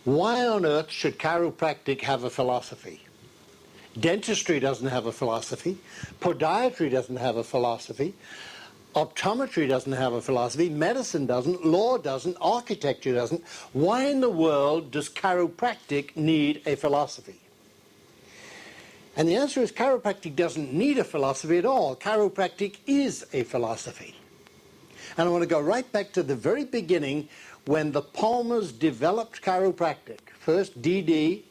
Why on earth should chiropractic have a philosophy? Dentistry doesn't have a philosophy. Podiatry doesn't have a philosophy. Optometry doesn't have a philosophy. Medicine doesn't. Law doesn't. Architecture doesn't. Why in the world does chiropractic need a philosophy? And the answer is chiropractic doesn't need a philosophy at all. Chiropractic is a philosophy. And I want to go right back to the very beginning when the Palmers developed chiropractic. First D.D.,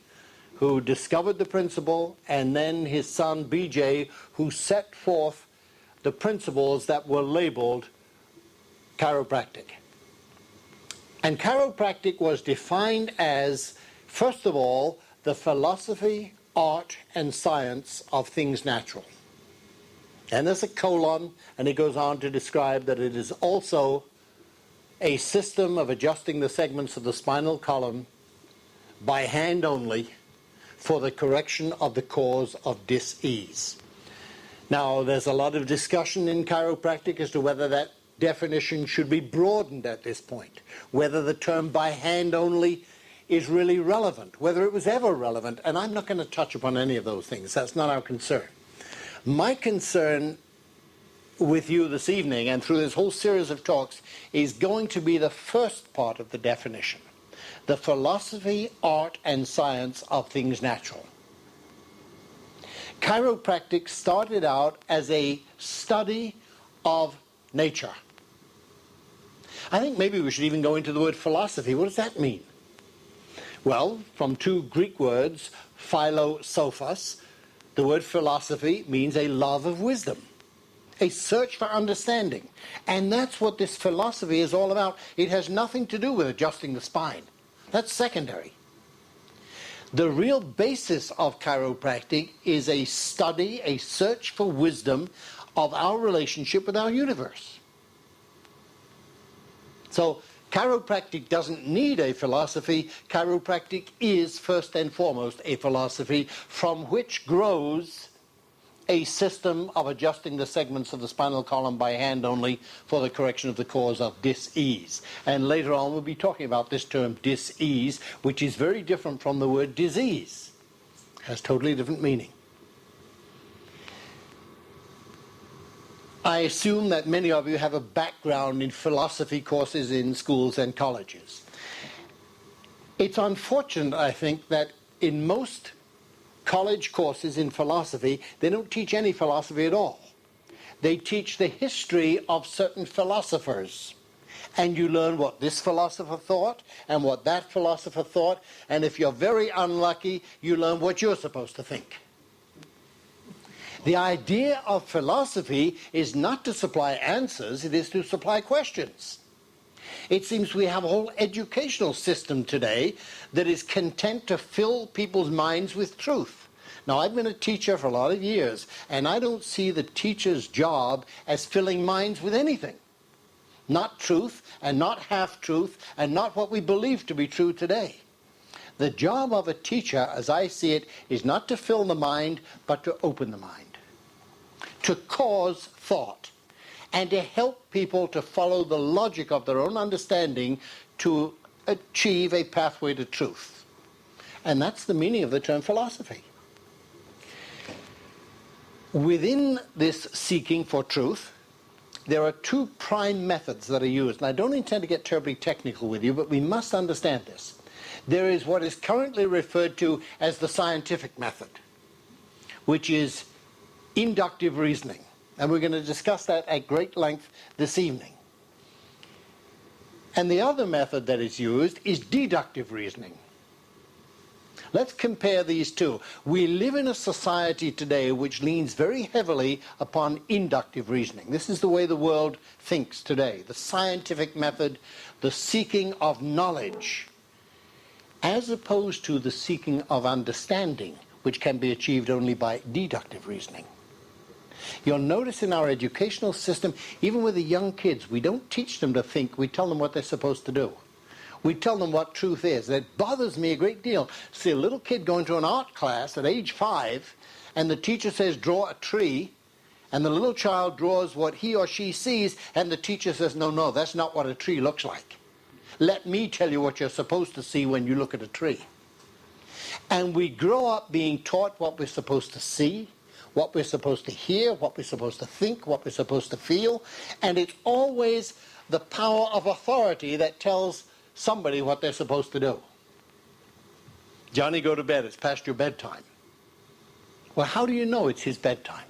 who discovered the principle, and then his son B.J., who set forth the principles that were labeled chiropractic. And chiropractic was defined as, first of all, the philosophy, art, and science of things natural. And there's a colon, and it goes on to describe that it is also a system of adjusting the segments of the spinal column by hand only for the correction of the cause of dis-ease. Now, there's a lot of discussion in chiropractic as to whether that definition should be broadened at this point, whether the term by hand only is really relevant, whether it was ever relevant, and I'm not going to touch upon any of those things. That's not our concern. My concern with you this evening and through this whole series of talks is going to be the first part of the definition, the philosophy, art, and science of things natural. Chiropractic started out as a study of nature. I think maybe we should even go into the word philosophy. What does that mean? Well, from two Greek words, philosophos, the word philosophy means a love of wisdom, a search for understanding. And that's what this philosophy is all about. It has nothing to do with adjusting the spine. That's secondary. The real basis of chiropractic is a study, a search for wisdom of our relationship with our universe. So chiropractic doesn't need a philosophy. Chiropractic is first and foremost a philosophy from which grows a system of adjusting the segments of the spinal column by hand only for the correction of the cause of dis-ease. And later on we'll be talking about this term dis-ease, which is very different from the word disease. It has totally different meaning. I assume that many of you have a background in philosophy courses in schools and colleges. It's unfortunate, I think, that in most college courses in philosophy, they don't teach any philosophy at all. They teach the history of certain philosophers. And you learn what this philosopher thought and what that philosopher thought. And if you're very unlucky, you learn what you're supposed to think. The idea of philosophy is not to supply answers, it is to supply questions. It seems we have a whole educational system today that is content to fill people's minds with truth. Now, I've been a teacher for a lot of years, and I don't see the teacher's job as filling minds with anything. Not truth, and not half-truth, and not what we believe to be true today. The job of a teacher, as I see it, is not to fill the mind, but to open the mind, to cause thought, and to help people to follow the logic of their own understanding to achieve a pathway to truth. And that's the meaning of the term philosophy. Within this seeking for truth, there are two prime methods that are used. And I don't intend to get terribly technical with you, but we must understand this. There is what is currently referred to as the scientific method, which is inductive reasoning. And we're going to discuss that at great length this evening. And the other method that is used is deductive reasoning. Let's compare these two. We live in a society today which leans very heavily upon inductive reasoning. This is the way the world thinks today. The scientific method, the seeking of knowledge, as opposed to the seeking of understanding, which can be achieved only by deductive reasoning. You'll notice in our educational system, even with the young kids, we don't teach them to think, we tell them what they're supposed to do. We tell them what truth is. And it bothers me a great deal to see a little kid going to an art class at age 5, and the teacher says, draw a tree, and the little child draws what he or she sees, and the teacher says, no, that's not what a tree looks like. Let me tell you what you're supposed to see when you look at a tree. And we grow up being taught what we're supposed to see, what we're supposed to hear, what we're supposed to think, what we're supposed to feel, and it's always the power of authority that tells somebody what they're supposed to do. Johnny, go to bed, it's past your bedtime. Well, how do you know it's his bedtime?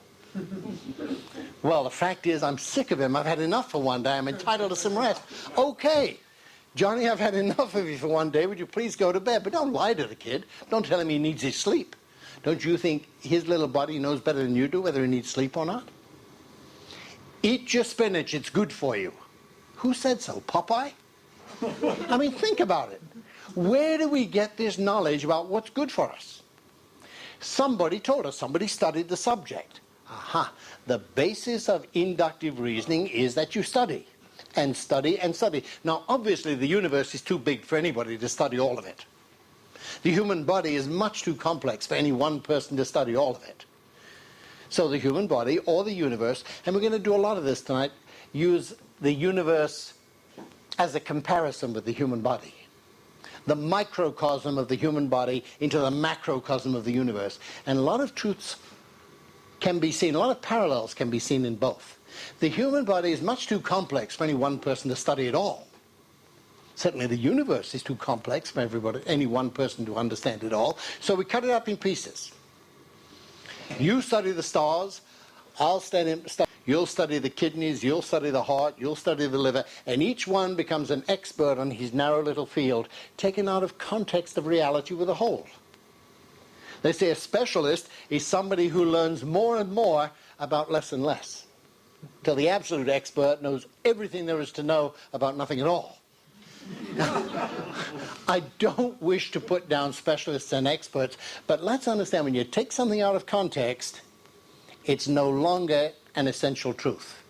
Well, the fact is, I'm sick of him. I've had enough for one day. I'm entitled to some rest. Okay, Johnny, I've had enough of you for one day. Would you please go to bed? But don't lie to the kid. Don't tell him he needs his sleep. Don't you think his little body knows better than you do whether he needs sleep or not? Eat your spinach. It's good for you. Who said so? Popeye? I mean, think about it. Where do we get this knowledge about what's good for us? Somebody told us. Somebody studied the subject. Aha. The basis of inductive reasoning is that you study and study and study. Now, obviously, the universe is too big for anybody to study all of it. The human body is much too complex for any one person to study all of it. So the human body or the universe, and we're going to do a lot of this tonight, use the universe as a comparison with the human body. The microcosm of the human body into the macrocosm of the universe. And a lot of truths can be seen, a lot of parallels can be seen in both. The human body is much too complex for any one person to study it all. Certainly the universe is too complex for any one person to understand it all. So we cut it up in pieces. You study the stars, I'll study, you'll study the kidneys, you'll study the heart, you'll study the liver, and each one becomes an expert on his narrow little field, taken out of context of reality with a whole. They say a specialist is somebody who learns more and more about less and less, till the absolute expert knows everything there is to know about nothing at all. I don't wish to put down specialists and experts, but let's understand, when you take something out of context, it's no longer an essential truth.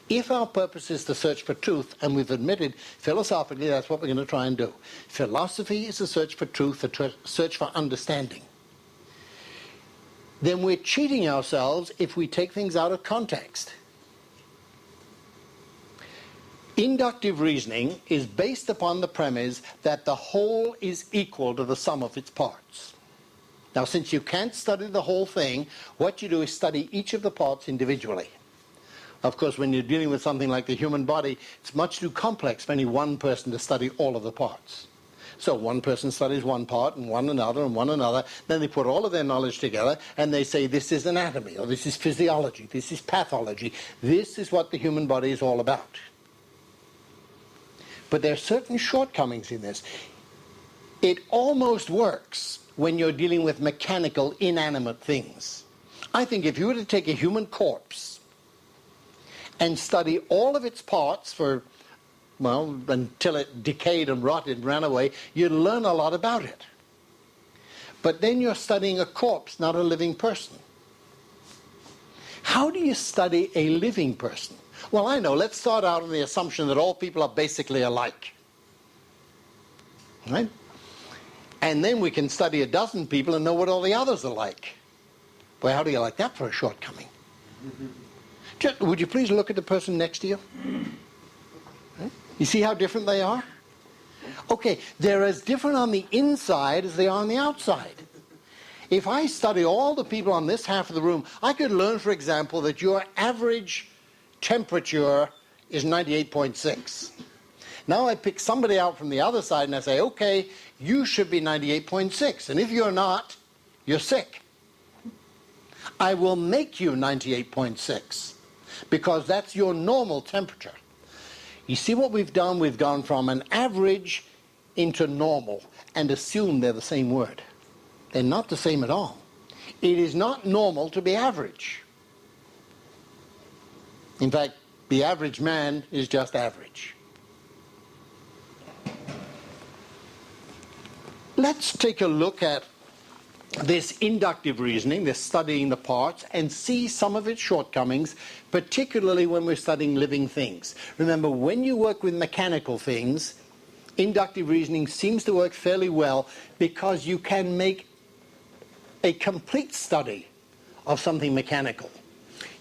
If our purpose is to search for truth, and we've admitted philosophically that's what we're going to try and do. Philosophy is a search for truth, a search for understanding. Then we're cheating ourselves if we take things out of context. Inductive reasoning is based upon the premise that the whole is equal to the sum of its parts. Now, since you can't study the whole thing, what you do is study each of the parts individually. Of course, when you're dealing with something like the human body, it's much too complex for any one person to study all of the parts. So one person studies one part and one another and one another, then they put all of their knowledge together and they say this is anatomy, or this is physiology, this is pathology, this is what the human body is all about. But there are certain shortcomings in this. It almost works when you're dealing with mechanical, inanimate things. I think if you were to take a human corpse and study all of its parts for, well, until it decayed and rotted and ran away, you'd learn a lot about it. But then you're studying a corpse, not a living person. How do you study a living person? Well, I know. Let's start out on the assumption that all people are basically alike. Right? And then we can study a dozen people and know what all the others are like. Boy, how do you like that for a shortcoming? Just, would you please look at the person next to you? Right? You see how different they are? Okay, they're as different on the inside as they are on the outside. If I study all the people on this half of the room, I could learn, for example, that your average temperature is 98.6. Now I pick somebody out from the other side and I say, okay, you should be 98.6, and if you're not, you're sick. I will make you 98.6 because that's your normal temperature. You see what we've done? We've gone from an average into normal and assumed they're the same word. They're not the same at all. It is not normal to be average. In fact, the average man is just average. Let's take a look at this inductive reasoning, this studying the parts, and see some of its shortcomings, particularly when we're studying living things. Remember, when you work with mechanical things, inductive reasoning seems to work fairly well because you can make a complete study of something mechanical.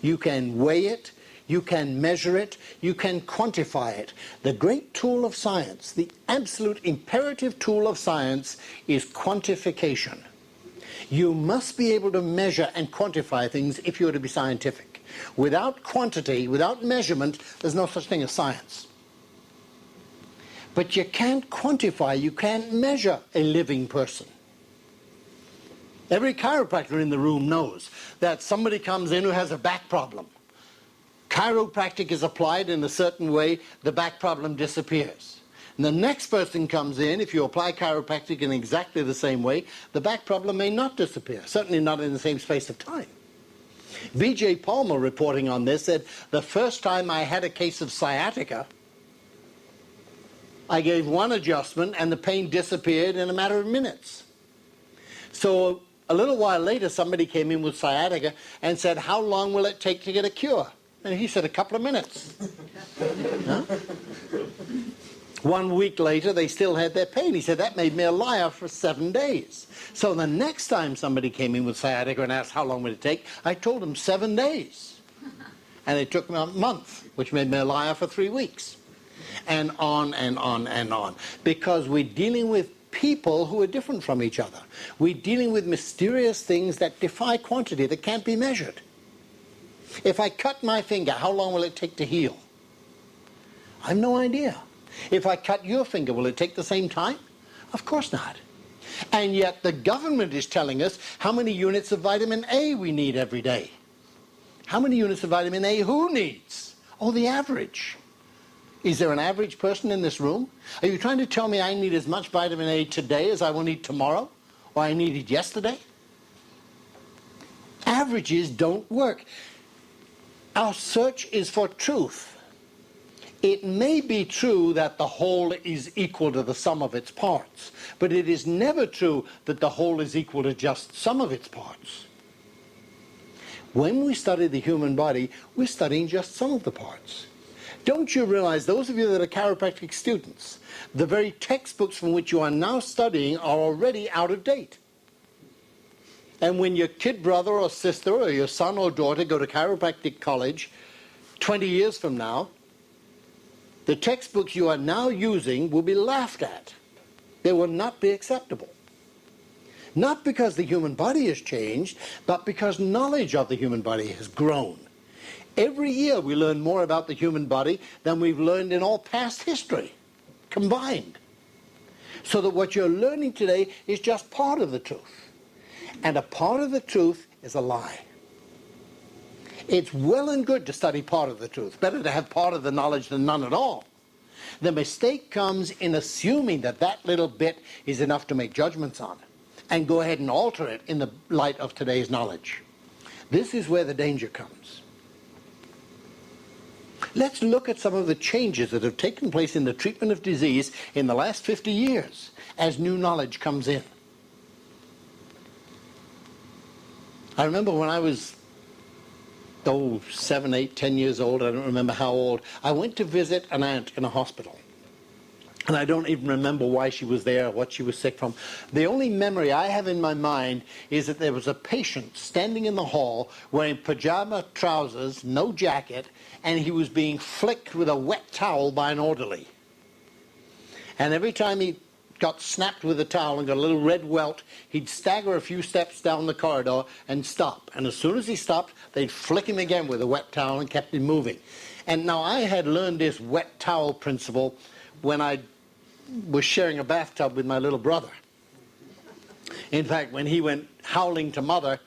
You can weigh it, you can measure it, you can quantify it. The great tool of science, the absolute imperative tool of science, is quantification. You must be able to measure and quantify things if you are to be scientific. Without quantity, without measurement, there's no such thing as science. But you can't quantify, you can't measure a living person. Every chiropractor in the room knows that somebody comes in who has a back problem. Chiropractic is applied in a certain way, the back problem disappears. And the next person comes in, if you apply chiropractic in exactly the same way, the back problem may not disappear, certainly not in the same space of time. B.J. Palmer, reporting on this, said, the first time I had a case of sciatica, I gave one adjustment and the pain disappeared in a matter of minutes. So a little while later, somebody came in with sciatica and said, how long will it take to get a cure? And he said, a couple of minutes. Huh? 1 week later, they still had their pain. He said, that made me a liar for 7 days. So the next time somebody came in with sciatica and asked how long would it take, I told them 7 days. And it took me a month, which made me a liar for 3 weeks. And on and on and on. Because we're dealing with people who are different from each other. We're dealing with mysterious things that defy quantity, that can't be measured. If I cut my finger, how long will it take to heal? I have no idea. If I cut your finger, will it take the same time? Of course not. And yet the government is telling us how many units of vitamin A we need every day. How many units of vitamin A who needs? Oh, the average. Is there an average person in this room? Are you trying to tell me I need as much vitamin A today as I will need tomorrow? Or I needed yesterday? Averages don't work. Our search is for truth. It may be true that the whole is equal to the sum of its parts, but it is never true that the whole is equal to just some of its parts. When we study the human body, we're studying just some of the parts. Don't you realize, those of you that are chiropractic students, the very textbooks from which you are now studying are already out of date. And when your kid brother or sister or your son or daughter go to chiropractic college 20 years from now, the textbooks you are now using will be laughed at. They will not be acceptable. Not because the human body has changed, but because knowledge of the human body has grown. Every year we learn more about the human body than we've learned in all past history, combined. So that what you're learning today is just part of the truth. And a part of the truth is a lie. It's well and good to study part of the truth. Better to have part of the knowledge than none at all. The mistake comes in assuming that that little bit is enough to make judgments on, and go ahead and alter it in the light of today's knowledge. This is where the danger comes. Let's look at some of the changes that have taken place in the treatment of disease in the last 50 years as new knowledge comes in. I remember when I was 7, 8, 10 years old, I don't remember how old, I went to visit an aunt in a hospital. And I don't even remember why she was there, what she was sick from. The only memory I have in my mind is that there was a patient standing in the hall wearing pajama trousers, no jacket, and he was being flicked with a wet towel by an orderly. And every time he got snapped with a towel and got a little red welt, he'd stagger a few steps down the corridor and stop. And as soon as he stopped, they'd flick him again with a wet towel and kept him moving. And now I had learned this wet towel principle when I was sharing a bathtub with my little brother. In fact, when he went howling to Mother,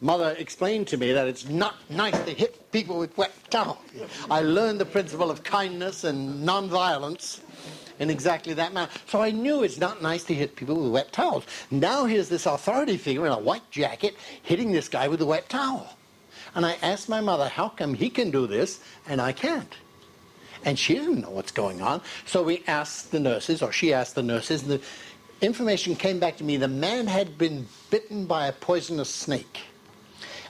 Mother explained to me that it's not nice to hit people with wet towels. I learned the principle of kindness and nonviolence in exactly that manner. So I knew it's not nice to hit people with wet towels. Now here's this authority figure in a white jacket hitting this guy with a wet towel. And I asked my mother, how come he can do this and I can't? And she didn't know what's going on. So we asked the nurses, or she asked the nurses, and the information came back to me. The man had been bitten by a poisonous snake.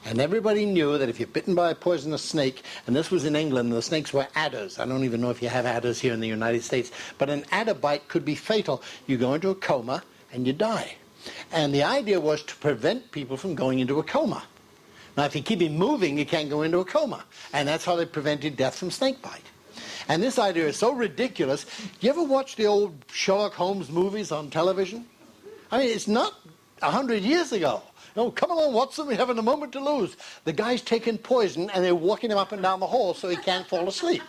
And everybody knew that if you're bitten by a poisonous snake, and this was in England, the snakes were adders. I don't even know if you have adders here in the United States, but an adder bite could be fatal. You go into a coma and you die. And the idea was to prevent people from going into a coma. Now, if you keep him moving, he can't go into a coma. And that's how they prevented death from snake bite. And this idea is so ridiculous. You ever watch the old Sherlock Holmes movies on television? I mean, it's not 100 years ago. No, come along, Watson, we haven't a moment to lose. The guy's taken poison and they're walking him up and down the hall so he can't fall asleep.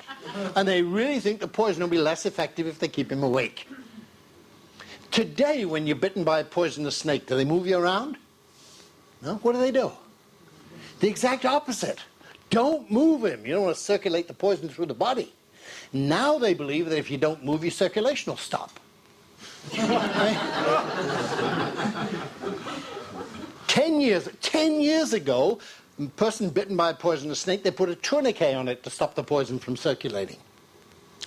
And they really think the poison will be less effective if they keep him awake. Today, when you're bitten by a poisonous snake, do they move you around? No? What do? The exact opposite. Don't move him. You don't want to circulate the poison through the body. Now they believe that if you don't move, your circulation will stop. 10 years ago, a person bitten by a poisonous snake, they put a tourniquet on it to stop the poison from circulating.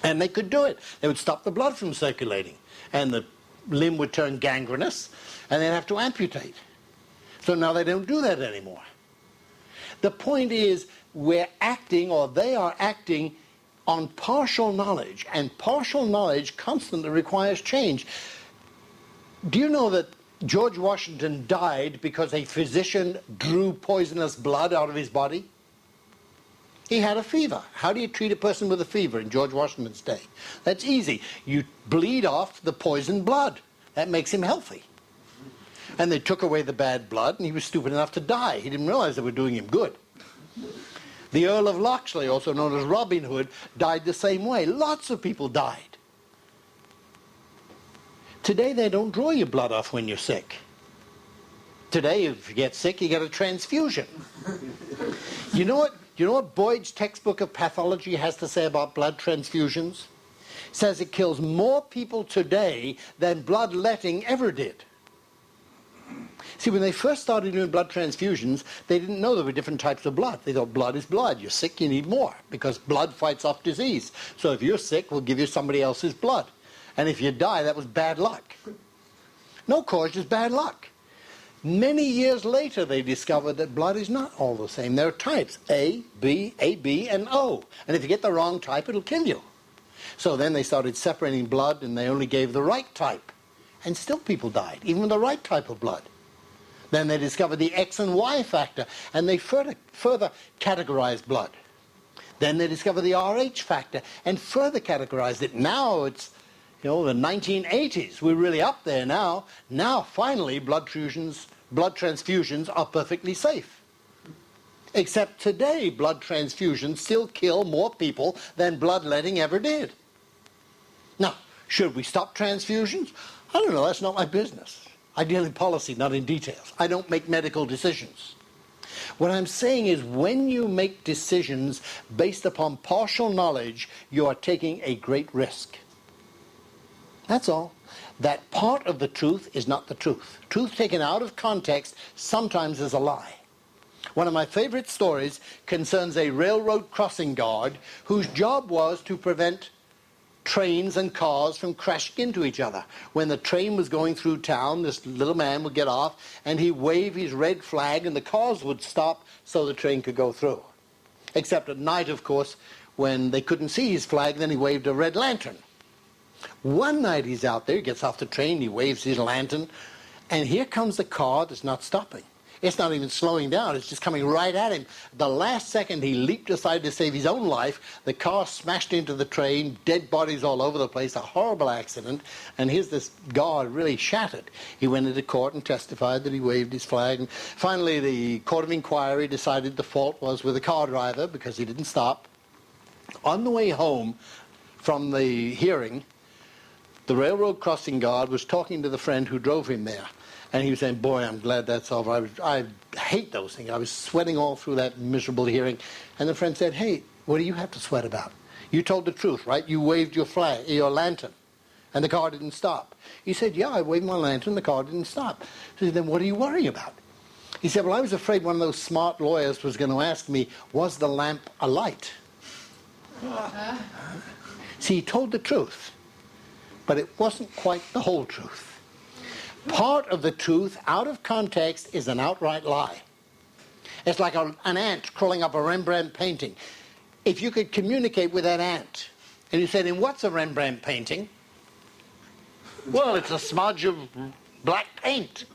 And they could do it. They would stop the blood from circulating. And the limb would turn gangrenous, and they'd have to amputate. So now they don't do that anymore. The point is, we're acting, or they are acting, on partial knowledge, and partial knowledge constantly requires change. Do you know that George Washington died because a physician drew poisonous blood out of his body? He had a fever. How do you treat a person with a fever in George Washington's day? That's easy. You bleed off the poisoned blood. That makes him healthy. And they took away the bad blood, and he was stupid enough to die. He didn't realize they were doing him good. The Earl of Locksley, also known as Robin Hood, died the same way. Lots of people died. Today, they don't draw your blood off when you're sick. Today, if you get sick, you get a transfusion. You know what Boyd's textbook of pathology has to say about blood transfusions? It says it kills more people today than bloodletting ever did. See, when they first started doing blood transfusions, they didn't know there were different types of blood. They thought blood is blood. You're sick, you need more, because blood fights off disease. So if you're sick, we'll give you somebody else's blood. And if you die, that was bad luck. No cause, just bad luck. Many years later, they discovered that blood is not all the same. There are types, A, B, and O. And if you get the wrong type, it'll kill you. So then they started separating blood, and they only gave the right type. And still people died, even with the right type of blood. Then they discovered the X and Y factor, and they further categorized blood. Then they discovered the RH factor, and further categorized it. Now it's, the 1980s. We're really up there now. Now, finally, blood transfusions are perfectly safe. Except today, blood transfusions still kill more people than bloodletting ever did. Now, should we stop transfusions? I don't know. That's not my business. I deal in policy, not in details. I don't make medical decisions. What I'm saying is, when you make decisions based upon partial knowledge, you are taking a great risk. That's all. That part of the truth is not the truth. Truth taken out of context sometimes is a lie. One of my favorite stories concerns a railroad crossing guard whose job was to prevent trains and cars from crashing into each other. When the train was going through town, this little man would get off and he'd wave his red flag and the cars would stop so the train could go through. Except at night, of course, when they couldn't see his flag, then he waved a red lantern. One night he's out there, he gets off the train, he waves his lantern, and here comes the car that's not stopping. It's not even slowing down, it's just coming right at him. The last second he leaped aside to save his own life, the car smashed into the train, dead bodies all over the place, a horrible accident, and here's this guard really shattered. He went into court and testified that he waved his flag, and finally the court of inquiry decided the fault was with the car driver because he didn't stop. On the way home from the hearing, the railroad crossing guard was talking to the friend who drove him there. And he was saying, boy, I'm glad that's over. I hate those things. I was sweating all through that miserable hearing. And the friend said, hey, what do you have to sweat about? You told the truth, right? You waved your flag, your lantern, and the car didn't stop. He said, yeah, I waved my lantern, the car didn't stop. He said, then what are you worrying about? He said, well, I was afraid one of those smart lawyers was going to ask me, was the lamp alight? See, he told the truth, but it wasn't quite the whole truth. Part of the truth, out of context, is an outright lie. It's like an ant crawling up a Rembrandt painting. If you could communicate with that ant, and you said, and what's a Rembrandt painting? Well, it's a smudge of black paint.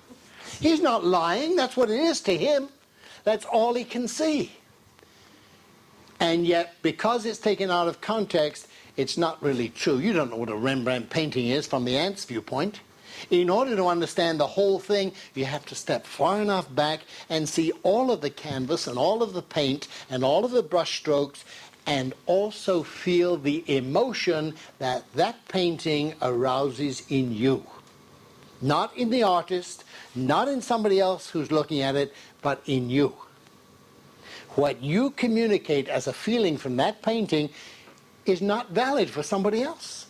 He's not lying, that's what it is to him. That's all he can see. And yet, because it's taken out of context, it's not really true. You don't know what a Rembrandt painting is from the ant's viewpoint. In order to understand the whole thing, you have to step far enough back and see all of the canvas and all of the paint and all of the brush strokes, and also feel the emotion that that painting arouses in you. Not in the artist, not in somebody else who's looking at it, but in you. What you communicate as a feeling from that painting is not valid for somebody else.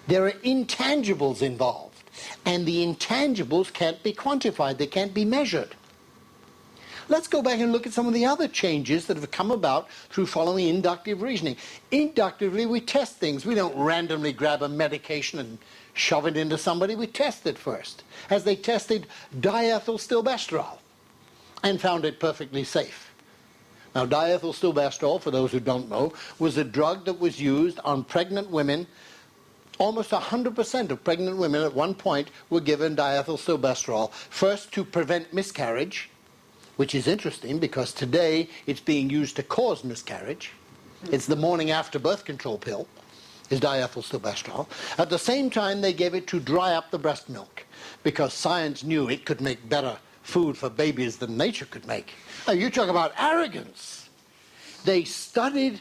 There are intangibles involved, and the intangibles can't be quantified, they can't be measured. Let's go back and look at some of the other changes that have come about through following inductive reasoning. Inductively, we test things. We don't randomly grab a medication and shove it into somebody. We test it first, as they tested diethylstilbestrol and found it perfectly safe. Now, diethylstilbestrol, for those who don't know, was a drug that was used on pregnant women. Almost 100% of pregnant women at one point were given diethylstilbestrol, first to prevent miscarriage, which is interesting because today it's being used to cause miscarriage. It's the morning after birth control pill, is diethylstilbestrol. At the same time, they gave it to dry up the breast milk because science knew it could make better food for babies than nature could make. Now, you talk about arrogance. They studied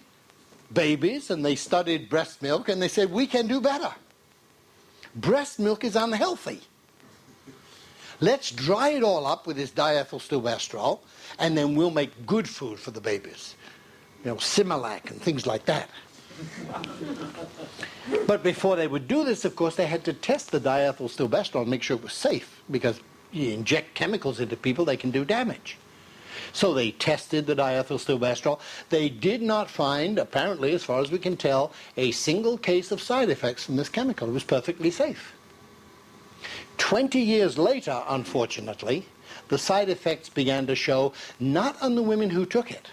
babies and they studied breast milk and they said, we can do better. Breast milk is unhealthy. Let's dry it all up with this diethylstilbestrol and then we'll make good food for the babies. You know, Similac and things like that. But before they would do this, of course, they had to test the diethylstilbestrol and make sure it was safe, because you inject chemicals into people, they can do damage. So they tested the diethylstilbestrol. They did not find, apparently, as far as we can tell, a single case of side effects from this chemical. It was perfectly safe. 20 years later, unfortunately, the side effects began to show not on the women who took it,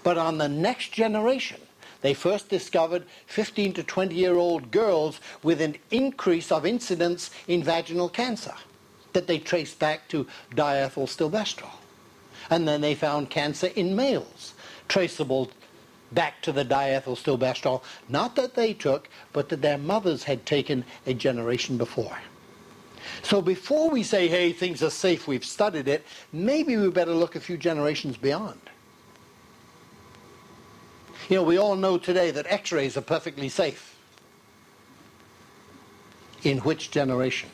but on the next generation. They first discovered 15 to 20-year-old girls with an increase of incidence in vaginal cancer that they traced back to diethylstilbestrol. And then they found cancer in males, traceable back to the diethylstilbestrol, not that they took, but that their mothers had taken a generation before. So before we say, hey, things are safe, we've studied it, maybe we better look a few generations beyond. You know, we all know today that X-rays are perfectly safe. In which generation?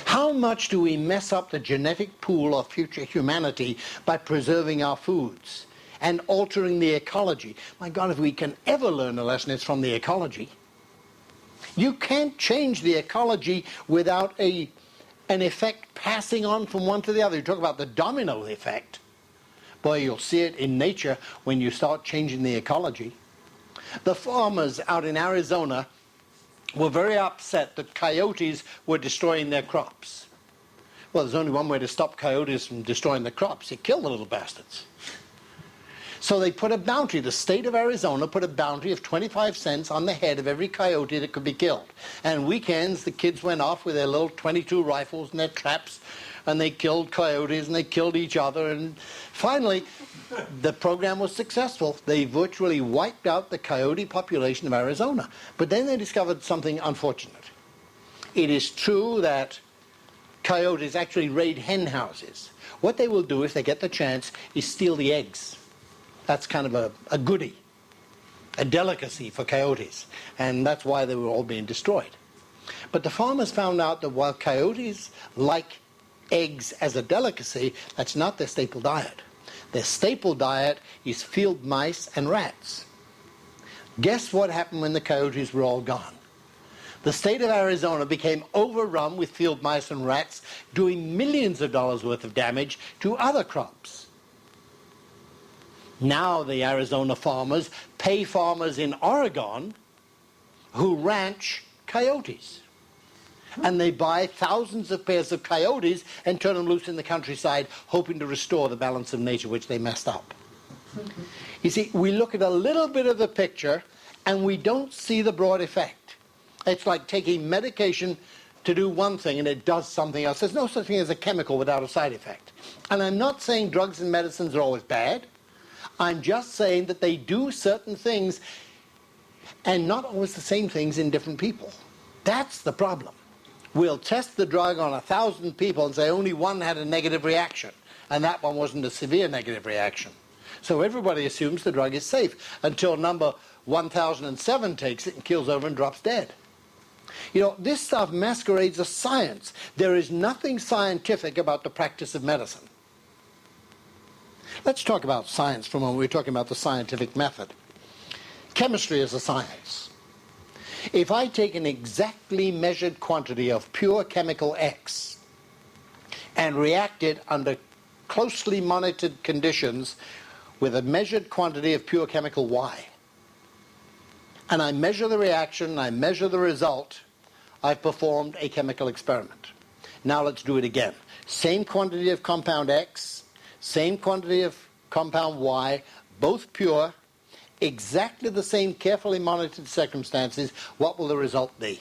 How much do we mess up the genetic pool of future humanity by preserving our foods and altering the ecology? My God, if we can ever learn a lesson, it's from the ecology. You can't change the ecology without an effect passing on from one to the other. You talk about the domino effect. Boy, you'll see it in nature when you start changing the ecology. The farmers out in Arizona were very upset that coyotes were destroying their crops. Well, there's only one way to stop coyotes from destroying the crops. You kill the little bastards. So they put a bounty, the state of Arizona put a bounty of 25 cents on the head of every coyote that could be killed. And weekends, the kids went off with their little .22 rifles and their traps, and they killed coyotes and they killed each other. And finally, the program was successful. They virtually wiped out the coyote population of Arizona. But then they discovered something unfortunate. It is true that coyotes actually raid hen houses. What they will do if they get the chance is steal the eggs. That's kind of a goodie, a delicacy for coyotes, and that's why they were all being destroyed. But the farmers found out that while coyotes like eggs as a delicacy, that's not their staple diet. Their staple diet is field mice and rats. Guess what happened when the coyotes were all gone? The state of Arizona became overrun with field mice and rats, doing millions of dollars worth of damage to other crops. Now the Arizona farmers pay farmers in Oregon who ranch coyotes. And they buy thousands of pairs of coyotes and turn them loose in the countryside, hoping to restore the balance of nature which they messed up. You see, we look at a little bit of the picture and we don't see the broad effect. It's like taking medication to do one thing and it does something else. There's no such thing as a chemical without a side effect. And I'm not saying drugs and medicines are always bad. I'm just saying that they do certain things and not always the same things in different people. That's the problem. We'll test the drug on 1,000 people and say only one had a negative reaction, and that one wasn't a severe negative reaction. So everybody assumes the drug is safe until number 1,007 takes it and keels over and drops dead. You know, this stuff masquerades as science. There is nothing scientific about the practice of medicine. Let's talk about science for a moment. We're talking about the scientific method. Chemistry is a science. If I take an exactly measured quantity of pure chemical X and react it under closely monitored conditions with a measured quantity of pure chemical Y, and I measure the reaction, I measure the result, I've performed a chemical experiment. Now let's do it again. Same quantity of compound X, same quantity of compound Y, both pure, exactly the same carefully monitored circumstances. What will the result be?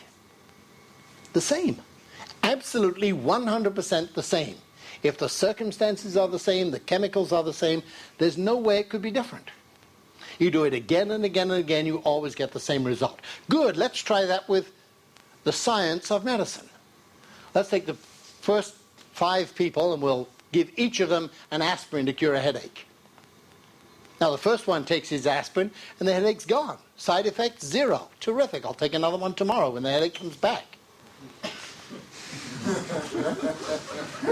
The same. Absolutely 100% the same. If the circumstances are the same, the chemicals are the same, there's no way it could be different. You do it again and again and again, you always get the same result. Good, let's try that with the science of medicine. Let's take the first 5 people and we'll give each of them an aspirin to cure a headache. Now the first one takes his aspirin and the headache's gone. Side effects, 0. Terrific, I'll take another one tomorrow when the headache comes back.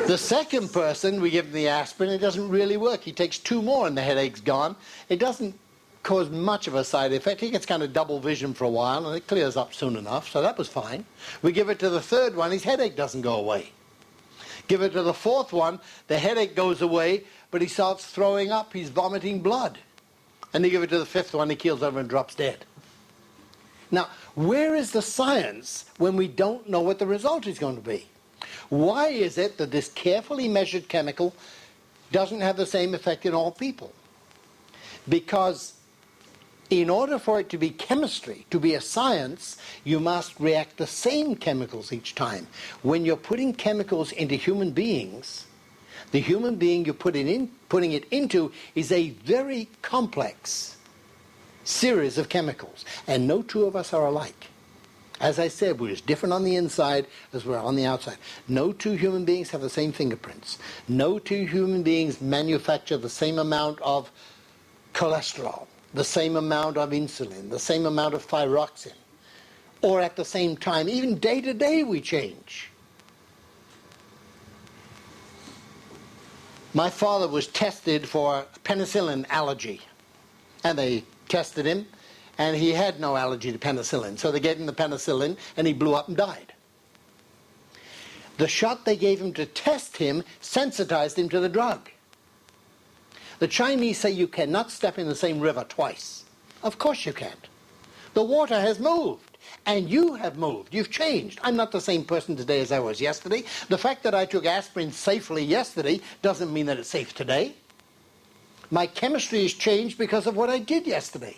The second person, we give him the aspirin, it doesn't really work. He takes 2 more and the headache's gone. It doesn't cause much of a side effect. He gets kind of double vision for a while and it clears up soon enough, so that was fine. We give it to the third one, his headache doesn't go away. Give it to the fourth one, the headache goes away, but he starts throwing up, he's vomiting blood. And you give it to the fifth one, he keels over and drops dead. Now, where is the science when we don't know what the result is going to be? Why is it that this carefully measured chemical doesn't have the same effect in all people? Because in order for it to be chemistry, to be a science, you must react the same chemicals each time. When you're putting chemicals into human beings, the human being you're putting it into is a very complex series of chemicals, and no two of us are alike. As I said, we're as different on the inside as we're on the outside. No two human beings have the same fingerprints. No two human beings manufacture the same amount of cholesterol, the same amount of insulin, the same amount of thyroxine, or at the same time. Even day to day we change. My father was tested for penicillin allergy, and they tested him, and he had no allergy to penicillin. So they gave him the penicillin, and he blew up and died. The shot they gave him to test him sensitized him to the drug. The Chinese say you cannot step in the same river twice. Of course you can't. The water has moved, and you have moved. You've changed. I'm not the same person today as I was yesterday. The fact that I took aspirin safely yesterday doesn't mean that it's safe today. My chemistry has changed because of what I did yesterday.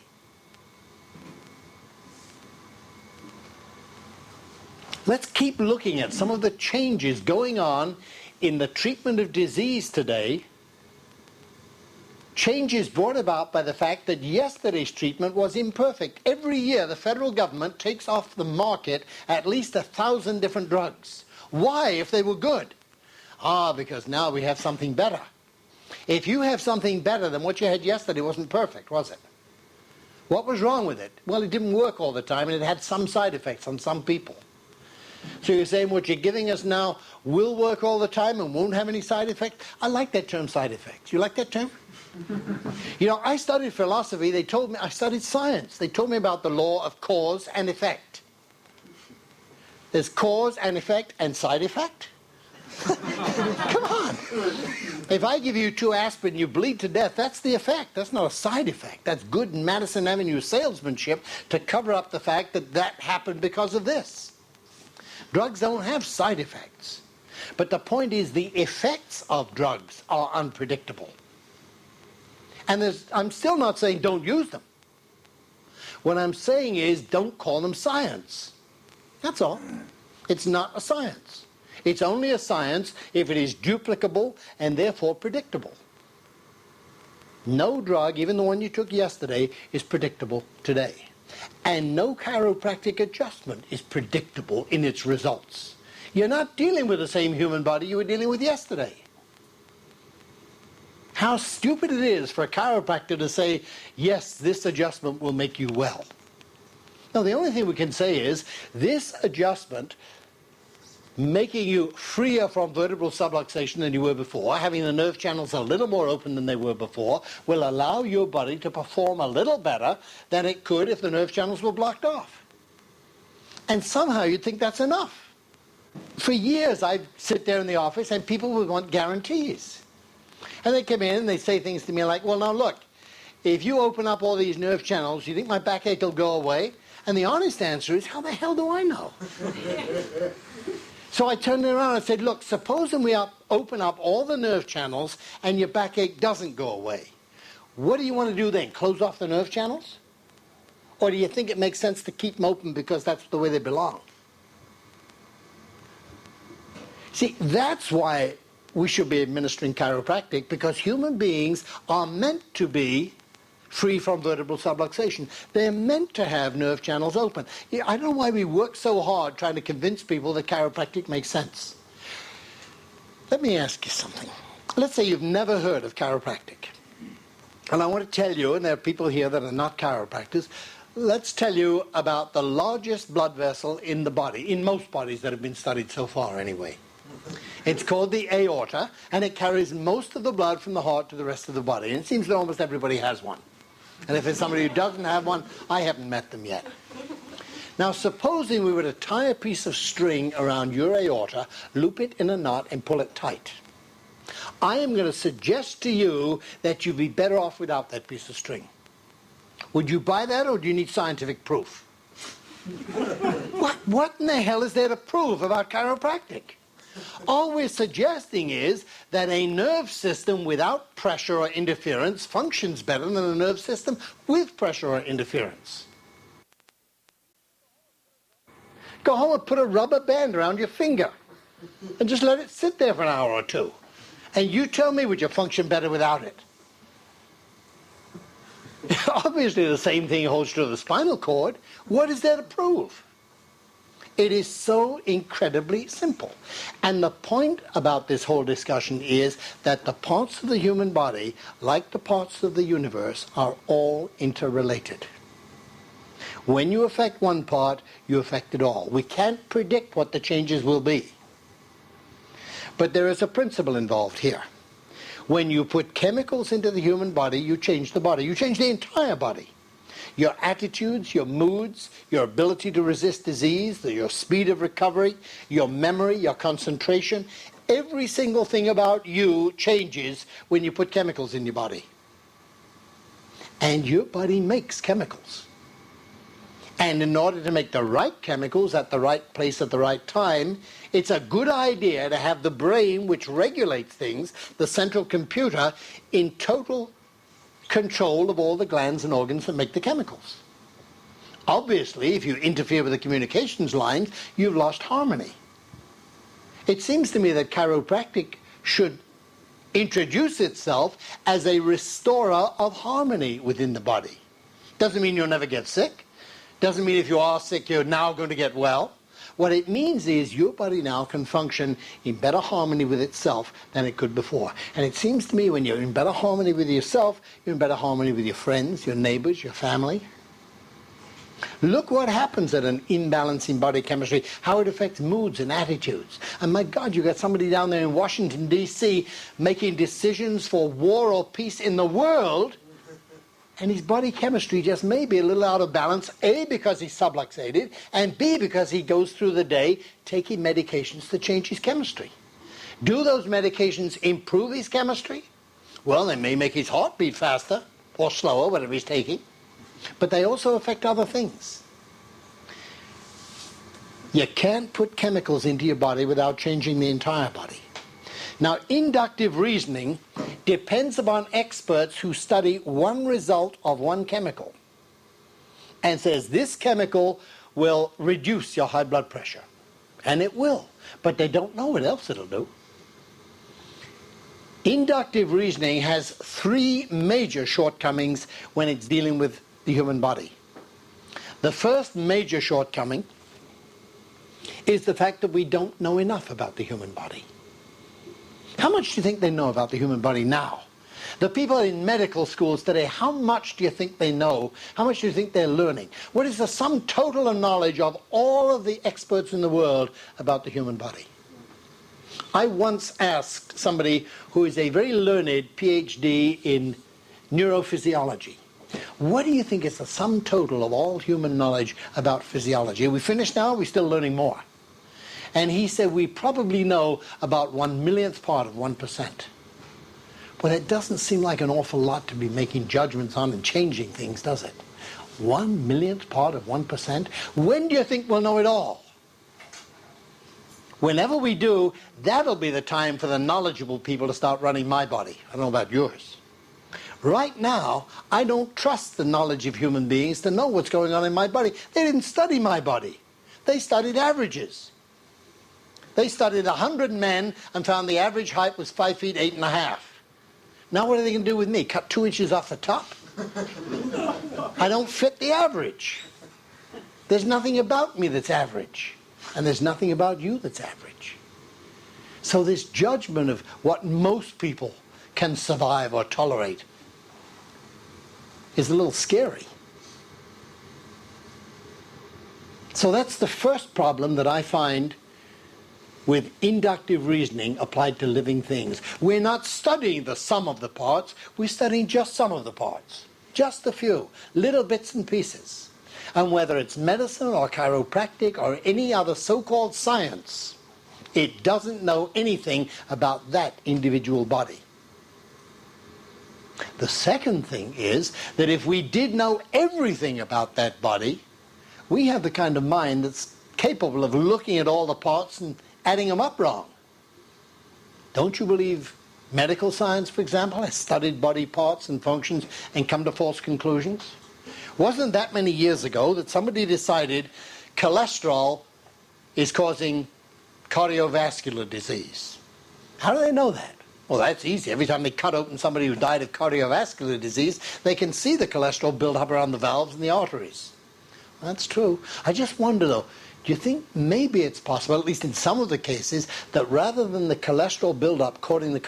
Let's keep looking at some of the changes going on in the treatment of disease today. Changes brought about by the fact that yesterday's treatment was imperfect. Every year the federal government takes off the market at least 1,000 different drugs. Why, if they were good? Because now we have something better. If you have something better, then what you had yesterday wasn't perfect, was it? What was wrong with it? Well, it didn't work all the time, and it had some side effects on some people. So you're saying what you're giving us now will work all the time and won't have any side effects? I like that term, side effects. You like that term? You know, I studied philosophy. They told me, I studied science. They told me about the law of cause and effect. There's cause and effect and side effect. Come on. If I give you 2 aspirin, you bleed to death, that's the effect. That's not a side effect. That's good Madison Avenue salesmanship to cover up the fact that that happened because of this. Drugs don't have side effects. But the point is the effects of drugs are unpredictable. And I'm still not saying don't use them. What I'm saying is don't call them science. That's all. It's not a science. It's only a science if it is duplicable and therefore predictable. No drug, even the one you took yesterday, is predictable today. And no chiropractic adjustment is predictable in its results. You're not dealing with the same human body you were dealing with yesterday. How stupid it is for a chiropractor to say, yes, this adjustment will make you well. No, the only thing we can say is, this adjustment, making you freer from vertebral subluxation than you were before, having the nerve channels a little more open than they were before, will allow your body to perform a little better than it could if the nerve channels were blocked off. And somehow you'd think that's enough. For years I'd sit there in the office and people would want guarantees. And they'd come in and they'd say things to me like, well, now look, if you open up all these nerve channels, you think my backache will go away? And the honest answer is, how the hell do I know? So I turned it around and said, look, supposing we open up all the nerve channels and your backache doesn't go away. What do you want to do then? Close off the nerve channels? Or do you think it makes sense to keep them open because that's the way they belong? See, that's why we should be administering chiropractic, because human beings are meant to be free from vertebral subluxation. They're meant to have nerve channels open. I don't know why we work so hard trying to convince people that chiropractic makes sense. Let me ask you something. Let's say you've never heard of chiropractic. And I want to tell you, and there are people here that are not chiropractors, let's tell you about the largest blood vessel in the body, in most bodies that have been studied so far anyway. It's called the aorta, and it carries most of the blood from the heart to the rest of the body. And it seems that almost everybody has one. And if there's somebody who doesn't have one, I haven't met them yet. Now, supposing we were to tie a piece of string around your aorta, loop it in a knot, and pull it tight. I am going to suggest to you that you'd be better off without that piece of string. Would you buy that, or do you need scientific proof? What in the hell is there to prove about chiropractic? All we're suggesting is that a nerve system without pressure or interference functions better than a nerve system with pressure or interference. Go home and put a rubber band around your finger and just let it sit there for an hour or two. And you tell me, would you function better without it? Obviously the same thing holds true of the spinal cord. What is there to prove? It is so incredibly simple. And the point about this whole discussion is that the parts of the human body, like the parts of the universe, are all interrelated. When you affect one part, you affect it all. We can't predict what the changes will be. But there is a principle involved here. When you put chemicals into the human body, you change the body. You change the entire body. Your attitudes, your moods, your ability to resist disease, your speed of recovery, your memory, your concentration, every single thing about you changes when you put chemicals in your body. And your body makes chemicals. And in order to make the right chemicals at the right place at the right time, it's a good idea to have the brain, which regulates things, the central computer, in total control of all the glands and organs that make the chemicals. Obviously, if you interfere with the communications lines, you've lost harmony. It seems to me that chiropractic should introduce itself as a restorer of harmony within the body. Doesn't mean you'll never get sick. Doesn't mean if you are sick, you're now going to get well. What it means is your body now can function in better harmony with itself than it could before. And it seems to me when you're in better harmony with yourself, you're in better harmony with your friends, your neighbors, your family. Look what happens at an imbalance in body chemistry, how it affects moods and attitudes. And my God, you got somebody down there in Washington, D.C. making decisions for war or peace in the world, and his body chemistry just may be a little out of balance, A, because he's subluxated, and B, because he goes through the day taking medications to change his chemistry. Do those medications improve his chemistry? Well, they may make his heart beat faster or slower, whatever he's taking, but they also affect other things. You can't put chemicals into your body without changing the entire body. Now, inductive reasoning depends upon experts who study one result of one chemical and says this chemical will reduce your high blood pressure, And it will. But they don't know what else it'll do. Inductive reasoning has three major shortcomings when it's dealing with the human body. The first major shortcoming is the fact that we don't know enough about the human body. How much do you think they know about the human body now? The people in medical schools today, how much do you think they know? How much do you think they're learning? What is the sum total of knowledge of all of the experts in the world about the human body? I once asked somebody who is a very learned PhD in neurophysiology, what do you think is the sum total of all human knowledge about physiology? Are we finished now? Or are we still learning more? And he said, we probably know about 1/millionth part of 1%. Well, it doesn't seem like an awful lot to be making judgments on and changing things, does it? 1/millionth part of 1%? When do you think we'll know it all? Whenever we do, that'll be the time for the knowledgeable people to start running my body. I don't know about yours. Right now, I don't trust the knowledge of human beings to know what's going on in my body. They didn't study my body. They studied averages. They studied 100 men and found the average height was 5 feet 8.5. Now what are they going to do with me? Cut 2 inches off the top? I don't fit the average. There's nothing about me that's average. And there's nothing about you that's average. So this judgment of what most people can survive or tolerate is a little scary. So that's the first problem that I find with inductive reasoning applied to living things. We're not studying the sum of the parts, we're studying just some of the parts. Just a few, little bits and pieces. And whether it's medicine or chiropractic or any other so-called science, it doesn't know anything about that individual body. The second thing is that if we did know everything about that body, we have the kind of mind that's capable of looking at all the parts and adding them up wrong. Don't you believe medical science, for example, has studied body parts and functions and come to false conclusions? Wasn't that many years ago that somebody decided cholesterol is causing cardiovascular disease? How do they know that? Well, that's easy. Every time they cut open somebody who died of cardiovascular disease, they can see the cholesterol build up around the valves and the arteries. Well, that's true. I just wonder, though, do you think maybe it's possible, at least in some of the cases, that rather than the cholesterol buildup causing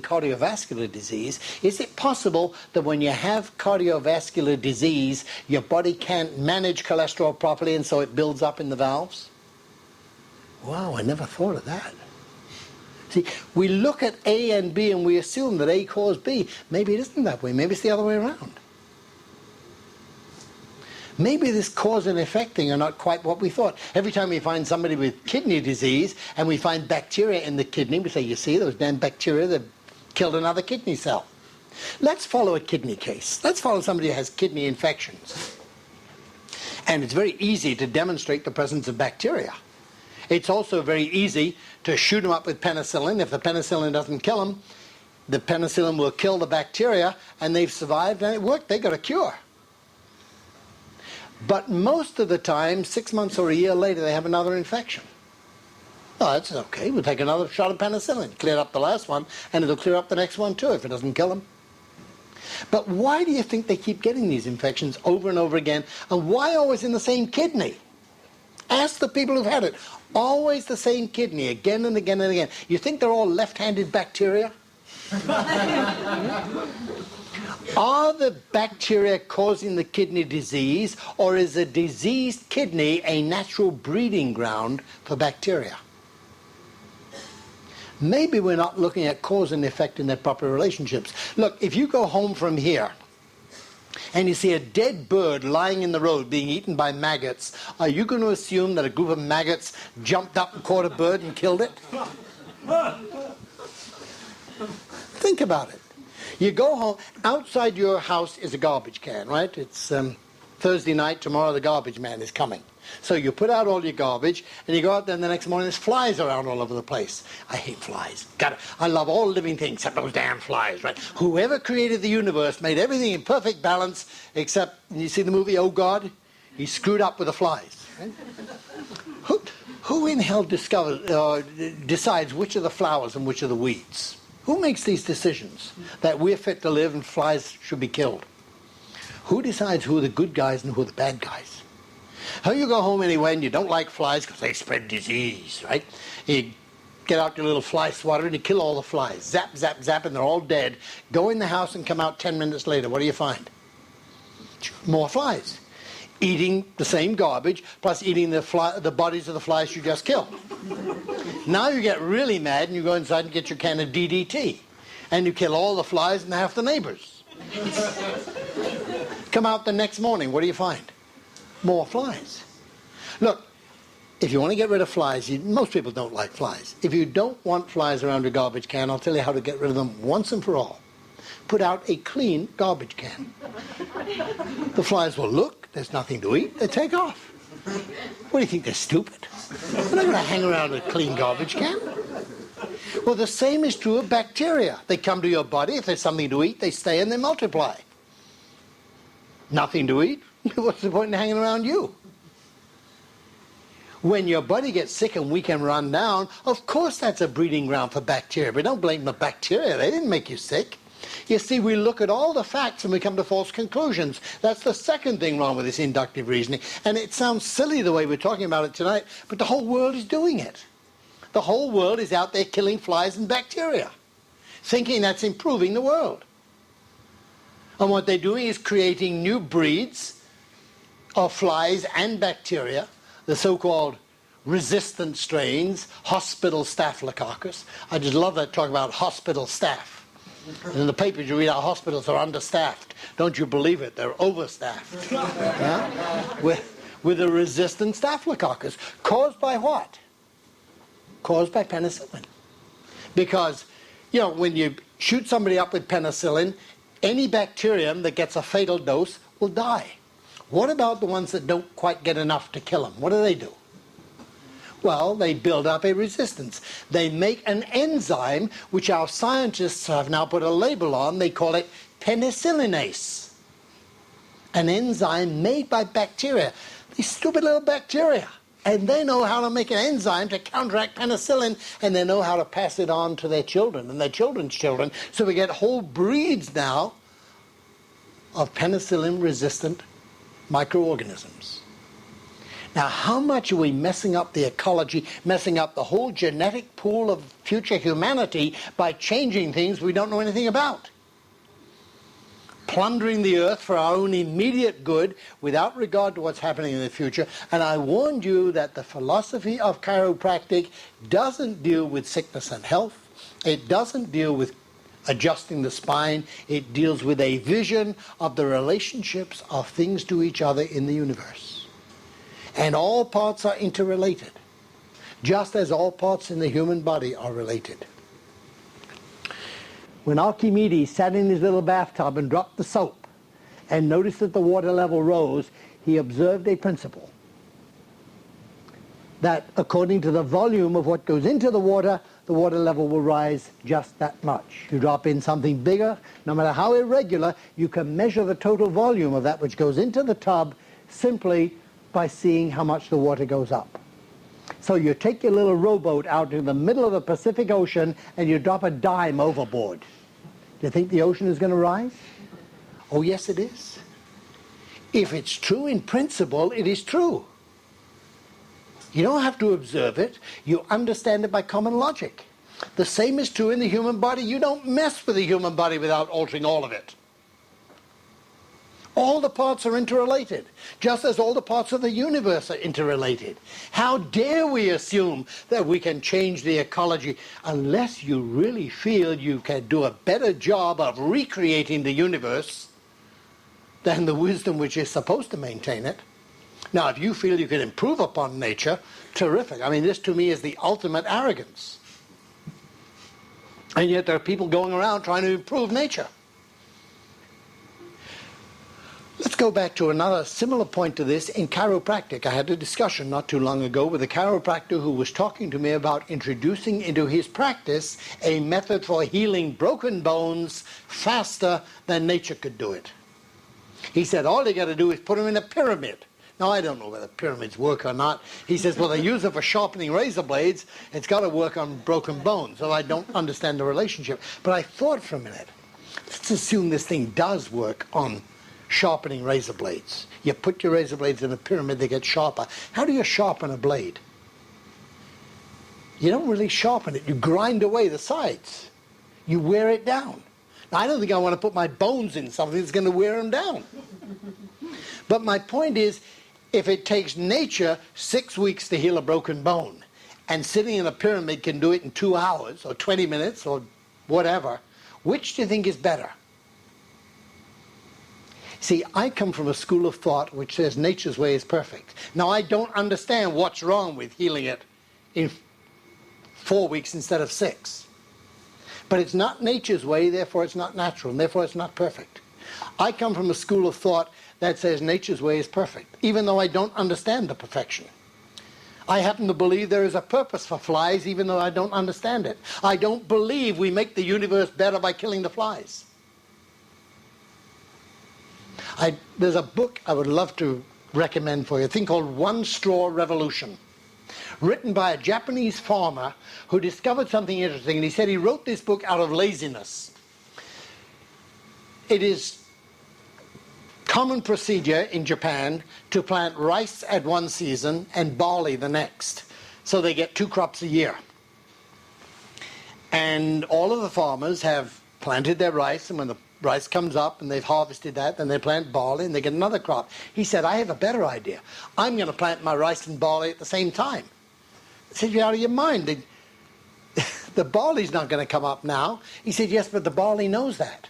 cardiovascular disease, is it possible that when you have cardiovascular disease, your body can't manage cholesterol properly and so it builds up in the valves? Wow, I never thought of that. See, we look at A and B and we assume that A caused B. Maybe it isn't that way. Maybe it's the other way around. Maybe this cause and effect thing are not quite what we thought. Every time we find somebody with kidney disease and we find bacteria in the kidney, we say, you see, those damn bacteria that killed another kidney cell. Let's follow a kidney case. Let's follow somebody who has kidney infections. And it's very easy to demonstrate the presence of bacteria. It's also very easy to shoot them up with penicillin. If the penicillin doesn't kill them, the penicillin will kill the bacteria, and they've survived and it worked. They got a cure. But most of the time, 6 months or a year later, they have another infection. Oh, that's okay. We'll take another shot of penicillin. Cleared up the last one, and it'll clear up the next one too if it doesn't kill them. But why do you think they keep getting these infections over and over again? And why always in the same kidney? Ask the people who've had it. Always the same kidney, again and again and again. You think they're all left-handed bacteria? Are the bacteria causing the kidney disease, or is a diseased kidney a natural breeding ground for bacteria? Maybe we're not looking at cause and effect in their proper relationships. Look, if you go home from here and you see a dead bird lying in the road being eaten by maggots, are you going to assume that a group of maggots jumped up and caught a bird and killed it? Think about it. You go home, outside your house is a garbage can, right? It's Thursday night, tomorrow the garbage man is coming. So you put out all your garbage, and you go out there and the next morning there's flies around all over the place. I hate flies. I love all living things except those damn flies, right? Whoever created the universe made everything in perfect balance except, you see the movie Oh God? He screwed up with the flies. Right? Who in hell decides which are the flowers and which are the weeds? Who makes these decisions that we're fit to live and flies should be killed? Who decides who are the good guys and who are the bad guys? How you go home anyway and you don't like flies because they spread disease, right? You get out your little fly swatter and you kill all the flies. Zap, zap, zap, and they're all dead. Go in the house and come out 10 minutes later. What do you find? More flies. Eating the same garbage, plus eating the bodies of the flies you just killed. Now you get really mad and you go inside and get your can of DDT. And you kill all the flies and half the neighbors. Come out the next morning, what do you find? More flies. Look, if you want to get rid of flies, most people don't like flies. If you don't want flies around your garbage can, I'll tell you how to get rid of them once and for all. Put out a clean garbage can. The flies will look, there's nothing to eat, they take off. What do you think, they're stupid? They're not going to hang around a clean garbage can. Well, the same is true of bacteria. They come to your body, if there's something to eat, they stay and they multiply. Nothing to eat? What's the point in hanging around you? When your body gets sick and weak and run down, of course that's a breeding ground for bacteria. But don't blame the bacteria. They didn't make you sick. You see, we look at all the facts and we come to false conclusions. That's the second thing wrong with this inductive reasoning. And it sounds silly the way we're talking about it tonight, but the whole world is doing it. The whole world is out there killing flies and bacteria, thinking that's improving the world. And what they're doing is creating new breeds of flies and bacteria, the so-called resistant strains, hospital staphylococcus. I just love that talk about hospital staff. And in the papers you read our hospitals are understaffed. Don't you believe it? They're overstaffed. With a resistant staphylococcus. Caused by what? Caused by penicillin. Because, you know, when you shoot somebody up with penicillin, any bacterium that gets a fatal dose will die. What about the ones that don't quite get enough to kill them? What do? Well, they build up a resistance. They make an enzyme, which our scientists have now put a label on. They call it penicillinase. An enzyme made by bacteria. These stupid little bacteria. And they know how to make an enzyme to counteract penicillin, and they know how to pass it on to their children and their children's children. So we get whole breeds now of penicillin-resistant microorganisms. Now, how much are we messing up the ecology, messing up the whole genetic pool of future humanity by changing things we don't know anything about? Plundering the earth for our own immediate good without regard to what's happening in the future. And I warned you that the philosophy of chiropractic doesn't deal with sickness and health. It doesn't deal with adjusting the spine. It deals with a vision of the relationships of things to each other in the universe. And all parts are interrelated, just as all parts in the human body are related. When Archimedes sat in his little bathtub and dropped the soap and noticed that the water level rose, he observed a principle. That according to the volume of what goes into the water level will rise just that much. If you drop in something bigger, no matter how irregular, you can measure the total volume of that which goes into the tub simply by seeing how much the water goes up. So you take your little rowboat out in the middle of the Pacific Ocean and you drop a dime overboard. Do you think the ocean is going to rise? Oh, yes, it is. If it's true in principle, it is true. You don't have to observe it. You understand it by common logic. The same is true in the human body. You don't mess with the human body without altering all of it. All the parts are interrelated, just as all the parts of the universe are interrelated. How dare we assume that we can change the ecology unless you really feel you can do a better job of recreating the universe than the wisdom which is supposed to maintain it. Now, if you feel you can improve upon nature, terrific. I mean, this to me is the ultimate arrogance. And yet there are people going around trying to improve nature. Let's go back to another similar point to this in chiropractic. I had a discussion not too long ago with a chiropractor who was talking to me about introducing into his practice a method for healing broken bones faster than nature could do it. He said all you got to do is put them in a pyramid. Now, I don't know whether pyramids work or not. He says, well, they use it for sharpening razor blades. It's got to work on broken bones. So I don't understand the relationship. But I thought for a minute, let's assume this thing does work on sharpening razor blades. You put your razor blades in a pyramid, they get sharper. How do you sharpen a blade? You don't really sharpen it. You grind away the sides. You wear it down. Now, I don't think I want to put my bones in something that's going to wear them down. But my point is, if it takes nature 6 weeks to heal a broken bone, and sitting in a pyramid can do it in 2 hours, or 20 minutes, or whatever, which do you think is better? See, I come from a school of thought which says nature's way is perfect. Now, I don't understand what's wrong with healing it in 4 weeks instead of 6. But it's not nature's way, therefore it's not natural, and therefore it's not perfect. I come from a school of thought that says nature's way is perfect, even though I don't understand the perfection. I happen to believe there is a purpose for flies, even though I don't understand it. I don't believe we make the universe better by killing the flies. There's a book I would love to recommend for you, a thing called One Straw Revolution, written by a Japanese farmer who discovered something interesting, and he said he wrote this book out of laziness. It is common procedure in Japan to plant rice at one season and barley the next, so they get 2 crops a year. And all of the farmers have planted their rice, and when the rice comes up and they've harvested that, then they plant barley and they get another crop. He said, I have a better idea. I'm going to plant my rice and barley at the same time. I said, you're out of your mind. The barley's not going to come up now. He said, yes, but the barley knows that.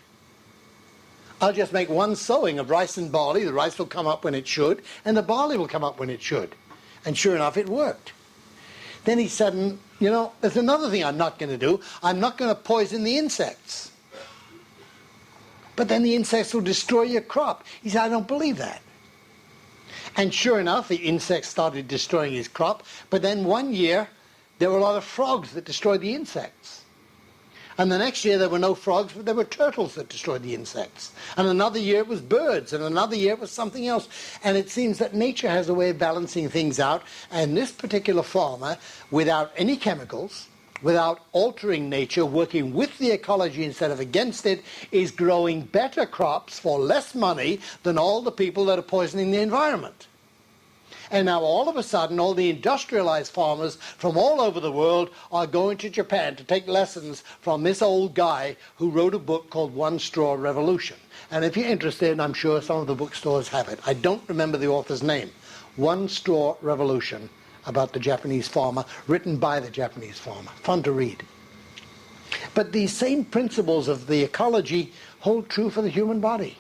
I'll just make one sowing of rice and barley. The rice will come up when it should, and the barley will come up when it should. And sure enough, it worked. Then he said, you know, there's another thing I'm not going to do. I'm not going to poison the insects. But then the insects will destroy your crop. He said, I don't believe that. And sure enough, the insects started destroying his crop. But then one year, there were a lot of frogs that destroyed the insects. And the next year, there were no frogs, but there were turtles that destroyed the insects. And another year, it was birds. And another year, it was something else. And it seems that nature has a way of balancing things out. And this particular farmer, without any chemicals, without altering nature, working with the ecology instead of against it, is growing better crops for less money than all the people that are poisoning the environment. And now all of a sudden, all the industrialized farmers from all over the world are going to Japan to take lessons from this old guy who wrote a book called One Straw Revolution. And if you're interested, I'm sure some of the bookstores have it. I don't remember the author's name. One Straw Revolution, about the Japanese farmer, written by the Japanese farmer. Fun to read. But these same principles of the ecology hold true for the human body.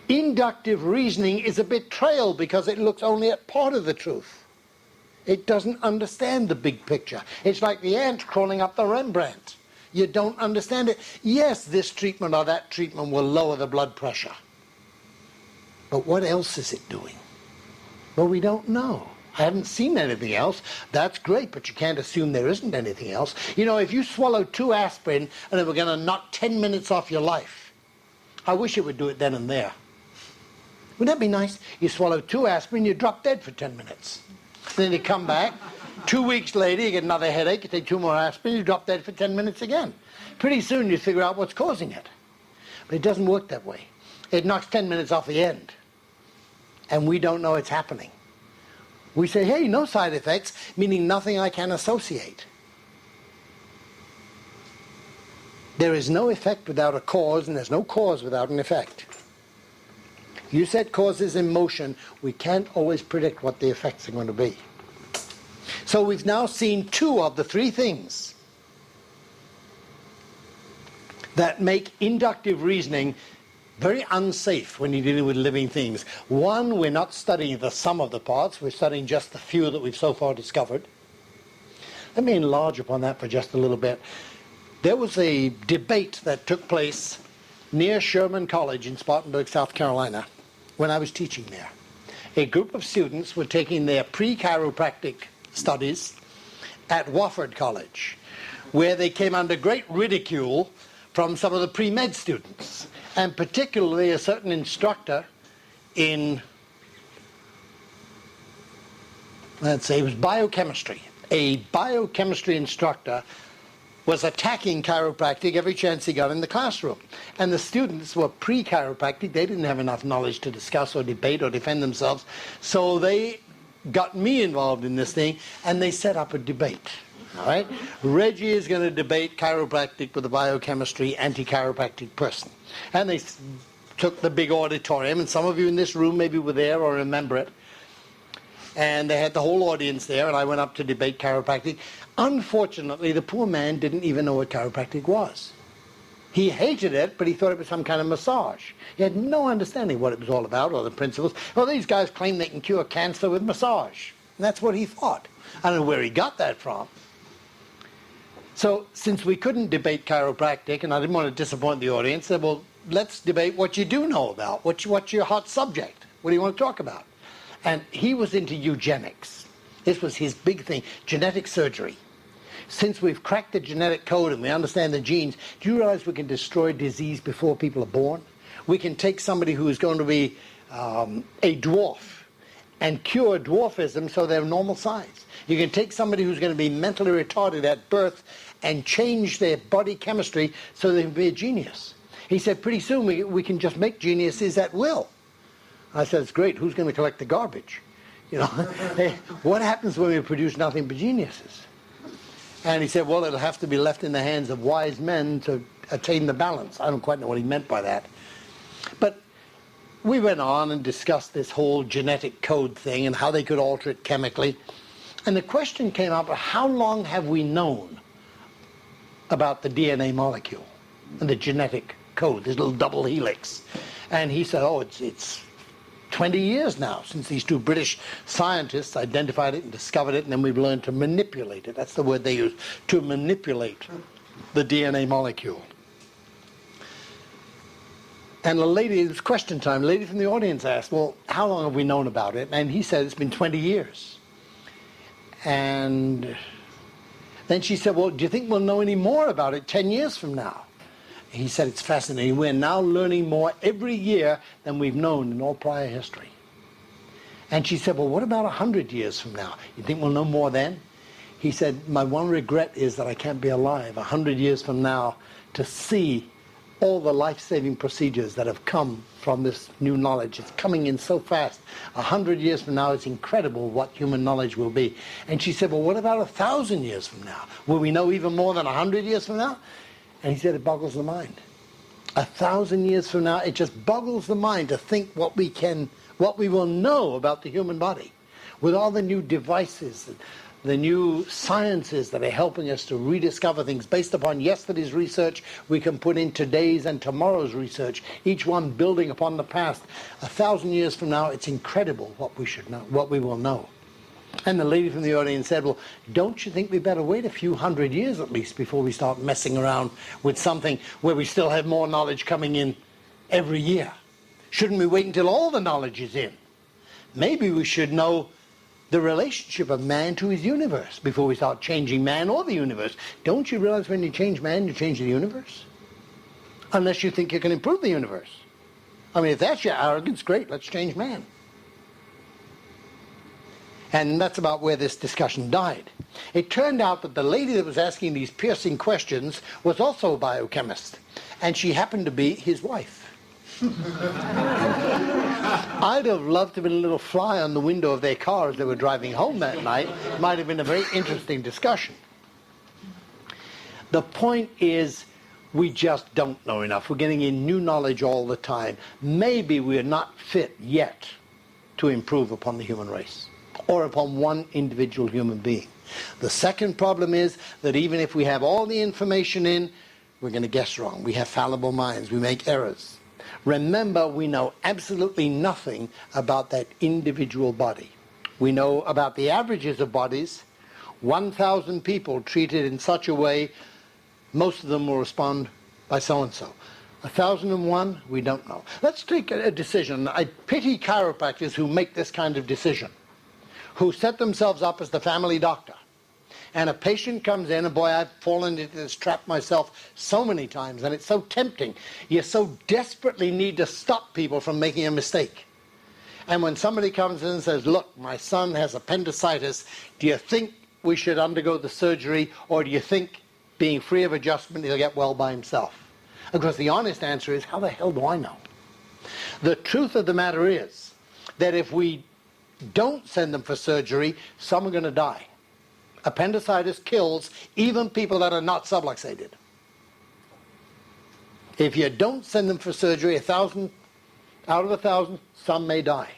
Inductive reasoning is a betrayal because it looks only at part of the truth. It doesn't understand the big picture. It's like the ant crawling up the Rembrandt. You don't understand it. Yes, this treatment or that treatment will lower the blood pressure. But what else is it doing? Well, we don't know. I haven't seen anything else. That's great, but you can't assume there isn't anything else. You know, if you swallowed 2 aspirin and it were going to knock 10 minutes off your life, I wish it would do it then and there. Wouldn't that be nice? You swallow 2 aspirin, you drop dead for 10 minutes. Then you come back. 2 weeks later, you get another headache, you take 2 more aspirin, you drop dead for 10 minutes again. Pretty soon you figure out what's causing it. But it doesn't work that way. It knocks 10 minutes off the end. And we don't know it's happening. We say, hey, no side effects, meaning nothing I can associate. There is no effect without a cause, and there's no cause without an effect. You set causes in motion. We can't always predict what the effects are going to be. So we've now seen 2 of the 3 things that make inductive reasoning very unsafe when you're dealing with living things. One, we're not studying the sum of the parts. We're studying just the few that we've so far discovered. Let me enlarge upon that for just a little bit. There was a debate that took place near Sherman College in Spartanburg, South Carolina, when I was teaching there. A group of students were taking their pre-chiropractic studies at Wofford College, where they came under great ridicule from some of the pre-med students, and particularly a certain instructor in let's say it was biochemistry. A biochemistry instructor was attacking chiropractic every chance he got in the classroom. And the students were pre-chiropractic. They didn't have enough knowledge to discuss or debate or defend themselves. So they got me involved in this thing, and they set up a debate. All right? Reggie is going to debate chiropractic with a biochemistry anti-chiropractic person. And they took the big auditorium, and some of you in this room maybe were there or remember it. And they had the whole audience there, and I went up to debate chiropractic. Unfortunately, the poor man didn't even know what chiropractic was. He hated it, but he thought it was some kind of massage. He had no understanding what it was all about or the principles. Well, these guys claim they can cure cancer with massage. And that's what he thought. I don't know where he got that from. So since we couldn't debate chiropractic, and I didn't want to disappoint the audience, I said, well, let's debate what you do know about. What's your hot subject? What do you want to talk about? And he was into eugenics. This was his big thing, genetic surgery. Since we've cracked the genetic code and we understand the genes, do you realize we can destroy disease before people are born? We can take somebody who is going to be a dwarf and cure dwarfism so they're normal size. You can take somebody who's going to be mentally retarded at birth and change their body chemistry so they can be a genius. He said, pretty soon we can just make geniuses at will. I said, it's great. Who's going to collect the garbage? You know, hey, what happens when we produce nothing but geniuses? And he said, well, it'll have to be left in the hands of wise men to attain the balance. I don't quite know what he meant by that. But we went on and discussed this whole genetic code thing and how they could alter it chemically. And the question came up, how long have we known about the DNA molecule and the genetic code, this little double helix? And he said, oh, it's 20 years now since these two British scientists identified it and discovered it, and then we've learned to manipulate it. That's the word they use, to manipulate the DNA molecule. And a lady, it was question time, a lady from the audience asked, well, how long have we known about it? And he said, it's been 20 years. And then she said, well, do you think we'll know any more about it 10 years from now? He said, it's fascinating. We're now learning more every year than we've known in all prior history. And she said, well, what about 100 years from now? You think we'll know more then? He said, my one regret is that I can't be alive 100 years from now to see all the life-saving procedures that have come from this new knowledge. It's coming in so fast. 100 years from now, it's incredible what human knowledge will be. And she said, well, what about 1,000 years from now? Will we know even more than 100 years from now? And he said, it boggles the mind. 1,000 years from now, it just boggles the mind to think what we will know about the human body. With all the new devices, the new sciences that are helping us to rediscover things based upon yesterday's research, we can put in today's and tomorrow's research, each one building upon the past. 1,000 years from now, it's incredible what we should know, what we will know. And the lady from the audience said, well, don't you think we better wait a few hundred years at least before we start messing around with something where we still have more knowledge coming in every year? Shouldn't we wait until all the knowledge is in? Maybe we should know the relationship of man to his universe before we start changing man or the universe. Don't you realize when you change man, you change the universe? Unless you think you can improve the universe. I mean, if that's your arrogance, great, let's change man. And that's about where this discussion died. It turned out that the lady that was asking these piercing questions was also a biochemist, and she happened to be his wife. I'd have loved to have been a little fly on the window of their car as they were driving home that night. It might have been a very interesting discussion. The point is, we just don't know enough. We're getting in new knowledge all the time. Maybe we're not fit yet to improve upon the human race, or upon one individual human being. The second problem is that even if we have all the information in, we're going to guess wrong. We have fallible minds. We make errors. Remember, we know absolutely nothing about that individual body. We know about the averages of bodies. 1,000 people treated in such a way, most of them will respond by so-and-so. 1,001, we don't know. Let's take a decision. I pity chiropractors who make this kind of decision, who set themselves up as the family doctor. And a patient comes in, and boy, I've fallen into this trap myself so many times, and it's so tempting. You so desperately need to stop people from making a mistake. And when somebody comes in and says, look, my son has appendicitis, do you think we should undergo the surgery, or do you think being free of adjustment he'll get well by himself? Of course, the honest answer is, how the hell do I know? The truth of the matter is that if we don't send them for surgery, some are going to die. Appendicitis kills even people that are not subluxated. If you don't send them for surgery, 1,000 out of 1,000, some may die.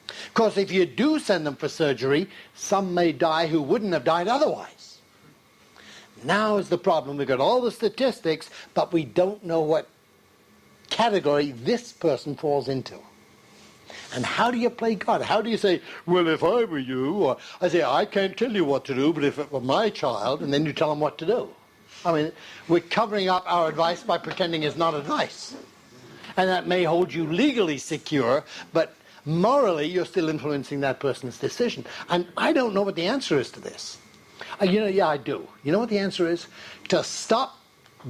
Of course, if you do send them for surgery, some may die who wouldn't have died otherwise. Now is the problem. We've got all the statistics, but we don't know what category this person falls into. And how do you play God? How do you say, well, if I were you, or I say, I can't tell you what to do, but if it were my child, and then you tell them what to do. I mean, we're covering up our advice by pretending it's not advice. And that may hold you legally secure, but morally you're still influencing that person's decision. And I don't know what the answer is to this. Yeah, I do. You know what the answer is? To stop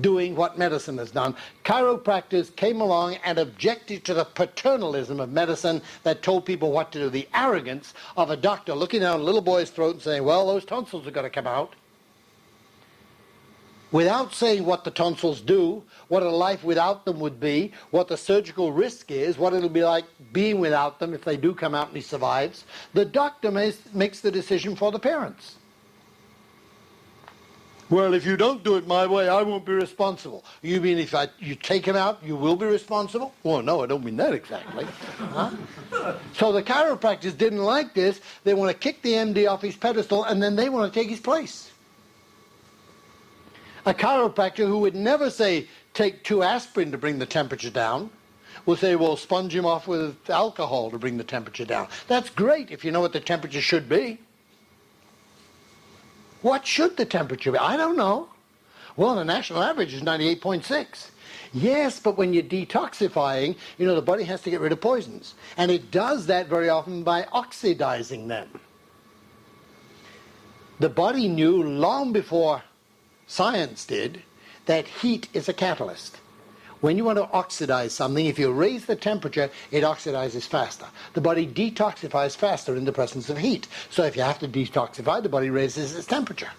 doing what medicine has done. Chiropractors came along and objected to the paternalism of medicine that told people what to do. The arrogance of a doctor looking down a little boy's throat and saying, well, those tonsils are going to come out. Without saying what the tonsils do, what a life without them would be, what the surgical risk is, what it'll be like being without them if they do come out and he survives, the doctor makes the decision for the parents. Well, if you don't do it my way, I won't be responsible. You mean if you take him out, you will be responsible? Well, no, I don't mean that exactly. Huh? So the chiropractors didn't like this. They want to kick the MD off his pedestal, and then they want to take his place. A chiropractor who would never say, take 2 aspirin to bring the temperature down, will say, well, sponge him off with alcohol to bring the temperature down. That's great if you know what the temperature should be. What should the temperature be? I don't know. Well, the national average is 98.6. Yes, but when you're detoxifying, the body has to get rid of poisons. And it does that very often by oxidizing them. The body knew long before science did that heat is a catalyst. When you want to oxidize something, if you raise the temperature, it oxidizes faster. The body detoxifies faster in the presence of heat. So if you have to detoxify, the body raises its temperature.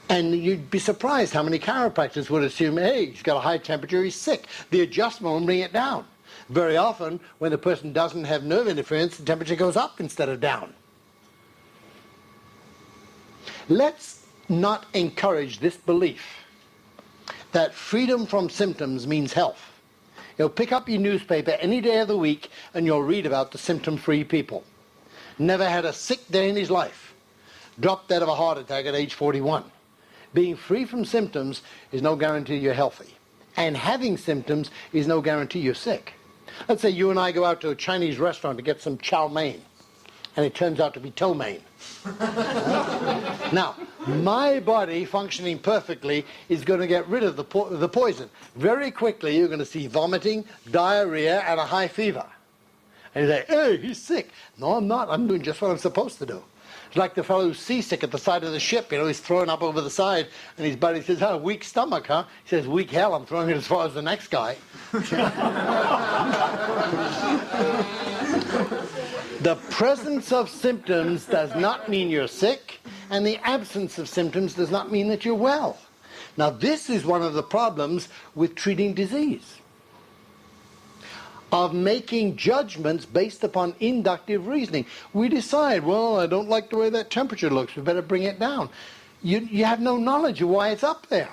And you'd be surprised how many chiropractors would assume, hey, he's got a high temperature, he's sick. The adjustment will bring it down. Very often, when the person doesn't have nerve interference, the temperature goes up instead of down. Let's not encourage this belief that freedom from symptoms means health. Pick up your newspaper any day of the week and you'll read about the symptom-free people. Never had a sick day in his life. Dropped dead of a heart attack at age 41. Being free from symptoms is no guarantee you're healthy. And having symptoms is no guarantee you're sick. Let's say you and I go out to a Chinese restaurant to get some chow mein, and it turns out to be toe mein. Now, my body functioning perfectly is going to get rid of the poison. Very quickly you're going to see vomiting, diarrhea, and a high fever. And you say, hey, he's sick. No, I'm not. I'm doing just what I'm supposed to do. It's like the fellow who's seasick at the side of the ship. He's throwing up over the side, and his buddy says, oh, weak stomach, huh? He says, weak hell, I'm throwing it as far as the next guy. The presence of symptoms does not mean you're sick, and the absence of symptoms does not mean that you're well. Now, this is one of the problems with treating disease, of making judgments based upon inductive reasoning. We decide, well, I don't like the way that temperature looks, we better bring it down. You have no knowledge of why it's up there.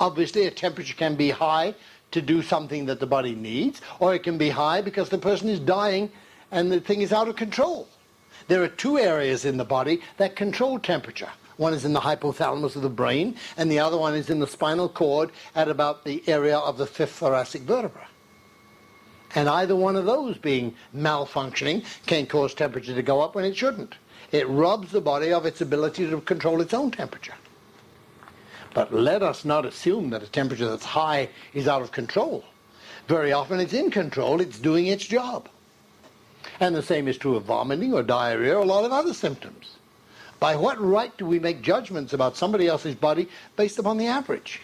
Obviously, a temperature can be high to do something that the body needs, or it can be high because the person is dying and the thing is out of control. There are 2 areas in the body that control temperature. One is in the hypothalamus of the brain, and the other one is in the spinal cord at about the area of the 5th thoracic vertebra. And either one of those being malfunctioning can cause temperature to go up when it shouldn't. It robs the body of its ability to control its own temperature. But let us not assume that a temperature that's high is out of control. Very often it's in control, it's doing its job. And the same is true of vomiting or diarrhea or a lot of other symptoms. By what right do we make judgments about somebody else's body based upon the average?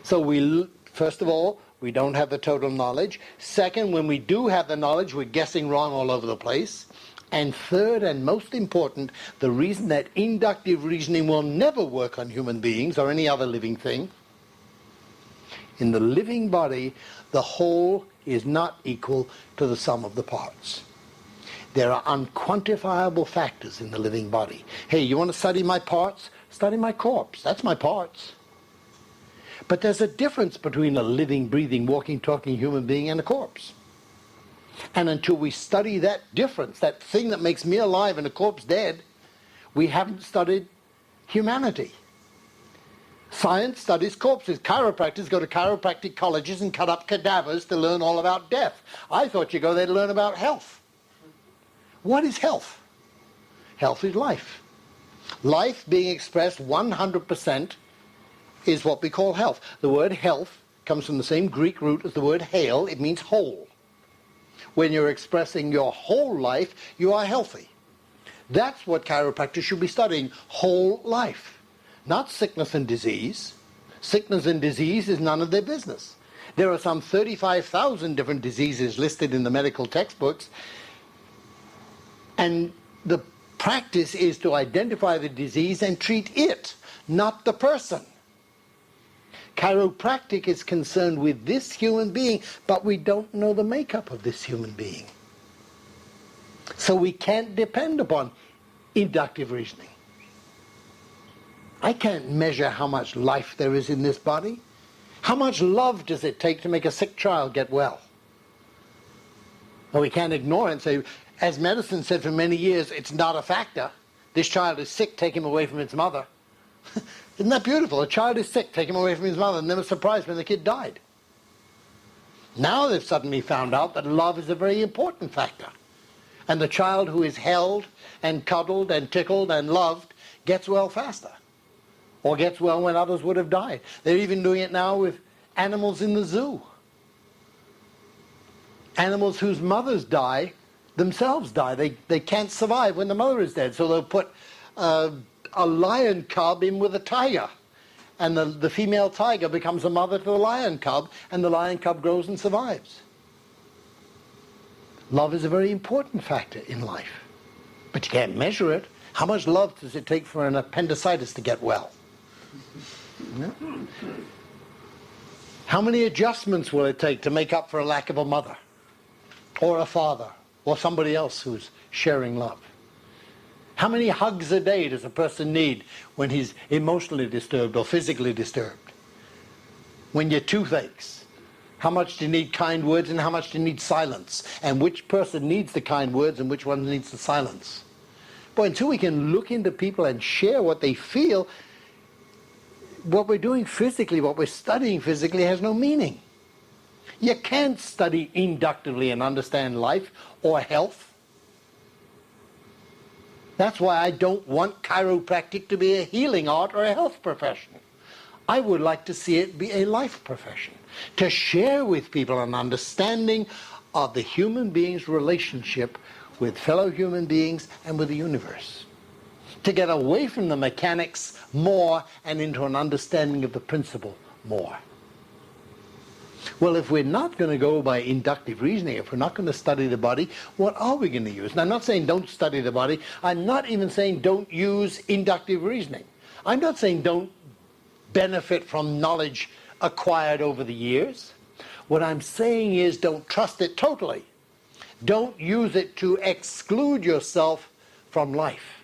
So first of all, we don't have the total knowledge. Second, when we do have the knowledge, we're guessing wrong all over the place. And third, and most important, the reason that inductive reasoning will never work on human beings or any other living thing, in the living body, the whole is not equal to the sum of the parts. There are unquantifiable factors in the living body. Hey, you want to study my parts? Study my corpse. That's my parts. But there's a difference between a living, breathing, walking, talking human being and a corpse. And until we study that difference, that thing that makes me alive and a corpse dead, we haven't studied humanity. Science studies corpses. Chiropractors go to chiropractic colleges and cut up cadavers to learn all about death. I thought you go there to learn about health. What is health? Health is life. Life being expressed 100% is what we call health. The word health comes from the same Greek root as the word hail. It means whole. When you're expressing your whole life, you are healthy. That's what chiropractors should be studying, whole life. Not sickness and disease. Sickness and disease is none of their business. There are some 35,000 different diseases listed in the medical textbooks, and the practice is to identify the disease and treat it, not the person. Chiropractic is concerned with this human being, but we don't know the makeup of this human being. So we can't depend upon inductive reasoning. I can't measure how much life there is in this body. How much love does it take to make a sick child get well? Well, we can't ignore it and say, as medicine said for many years, it's not a factor. This child is sick, take him away from its mother. Isn't that beautiful? A child is sick, take him away from his mother, and never surprised when the kid died. Now they've suddenly found out that love is a very important factor. And the child who is held and cuddled and tickled and loved gets well faster. Or gets well when others would have died. They're even doing it now with animals in the zoo. Animals whose mothers die, themselves die. They can't survive when the mother is dead. So they'll put a lion cub in with a tiger. And the female tiger becomes a mother to the lion cub, and the lion cub grows and survives. Love is a very important factor in life. But you can't measure it. How much love does it take for an appendicitis to get well? No. How many adjustments will it take to make up for a lack of a mother or a father or somebody else who's sharing love? How many hugs a day does a person need when he's emotionally disturbed or physically disturbed? When your tooth aches, how much do you need kind words and how much do you need silence? And which person needs the kind words and which one needs the silence? Boy, until we can look into people and share what they feel, what we're doing physically, what we're studying physically has no meaning. You can't study inductively and understand life or health. That's why I don't want chiropractic to be a healing art or a health profession. I would like to see it be a life profession, to share with people an understanding of the human being's relationship with fellow human beings and with the universe. To get away from the mechanics more and into an understanding of the principle more. Well, if we're not going to go by inductive reasoning, if we're not going to study the body, what are we going to use? And I'm not saying don't study the body. I'm not even saying don't use inductive reasoning. I'm not saying don't benefit from knowledge acquired over the years. What I'm saying is don't trust it totally. Don't use it to exclude yourself from life.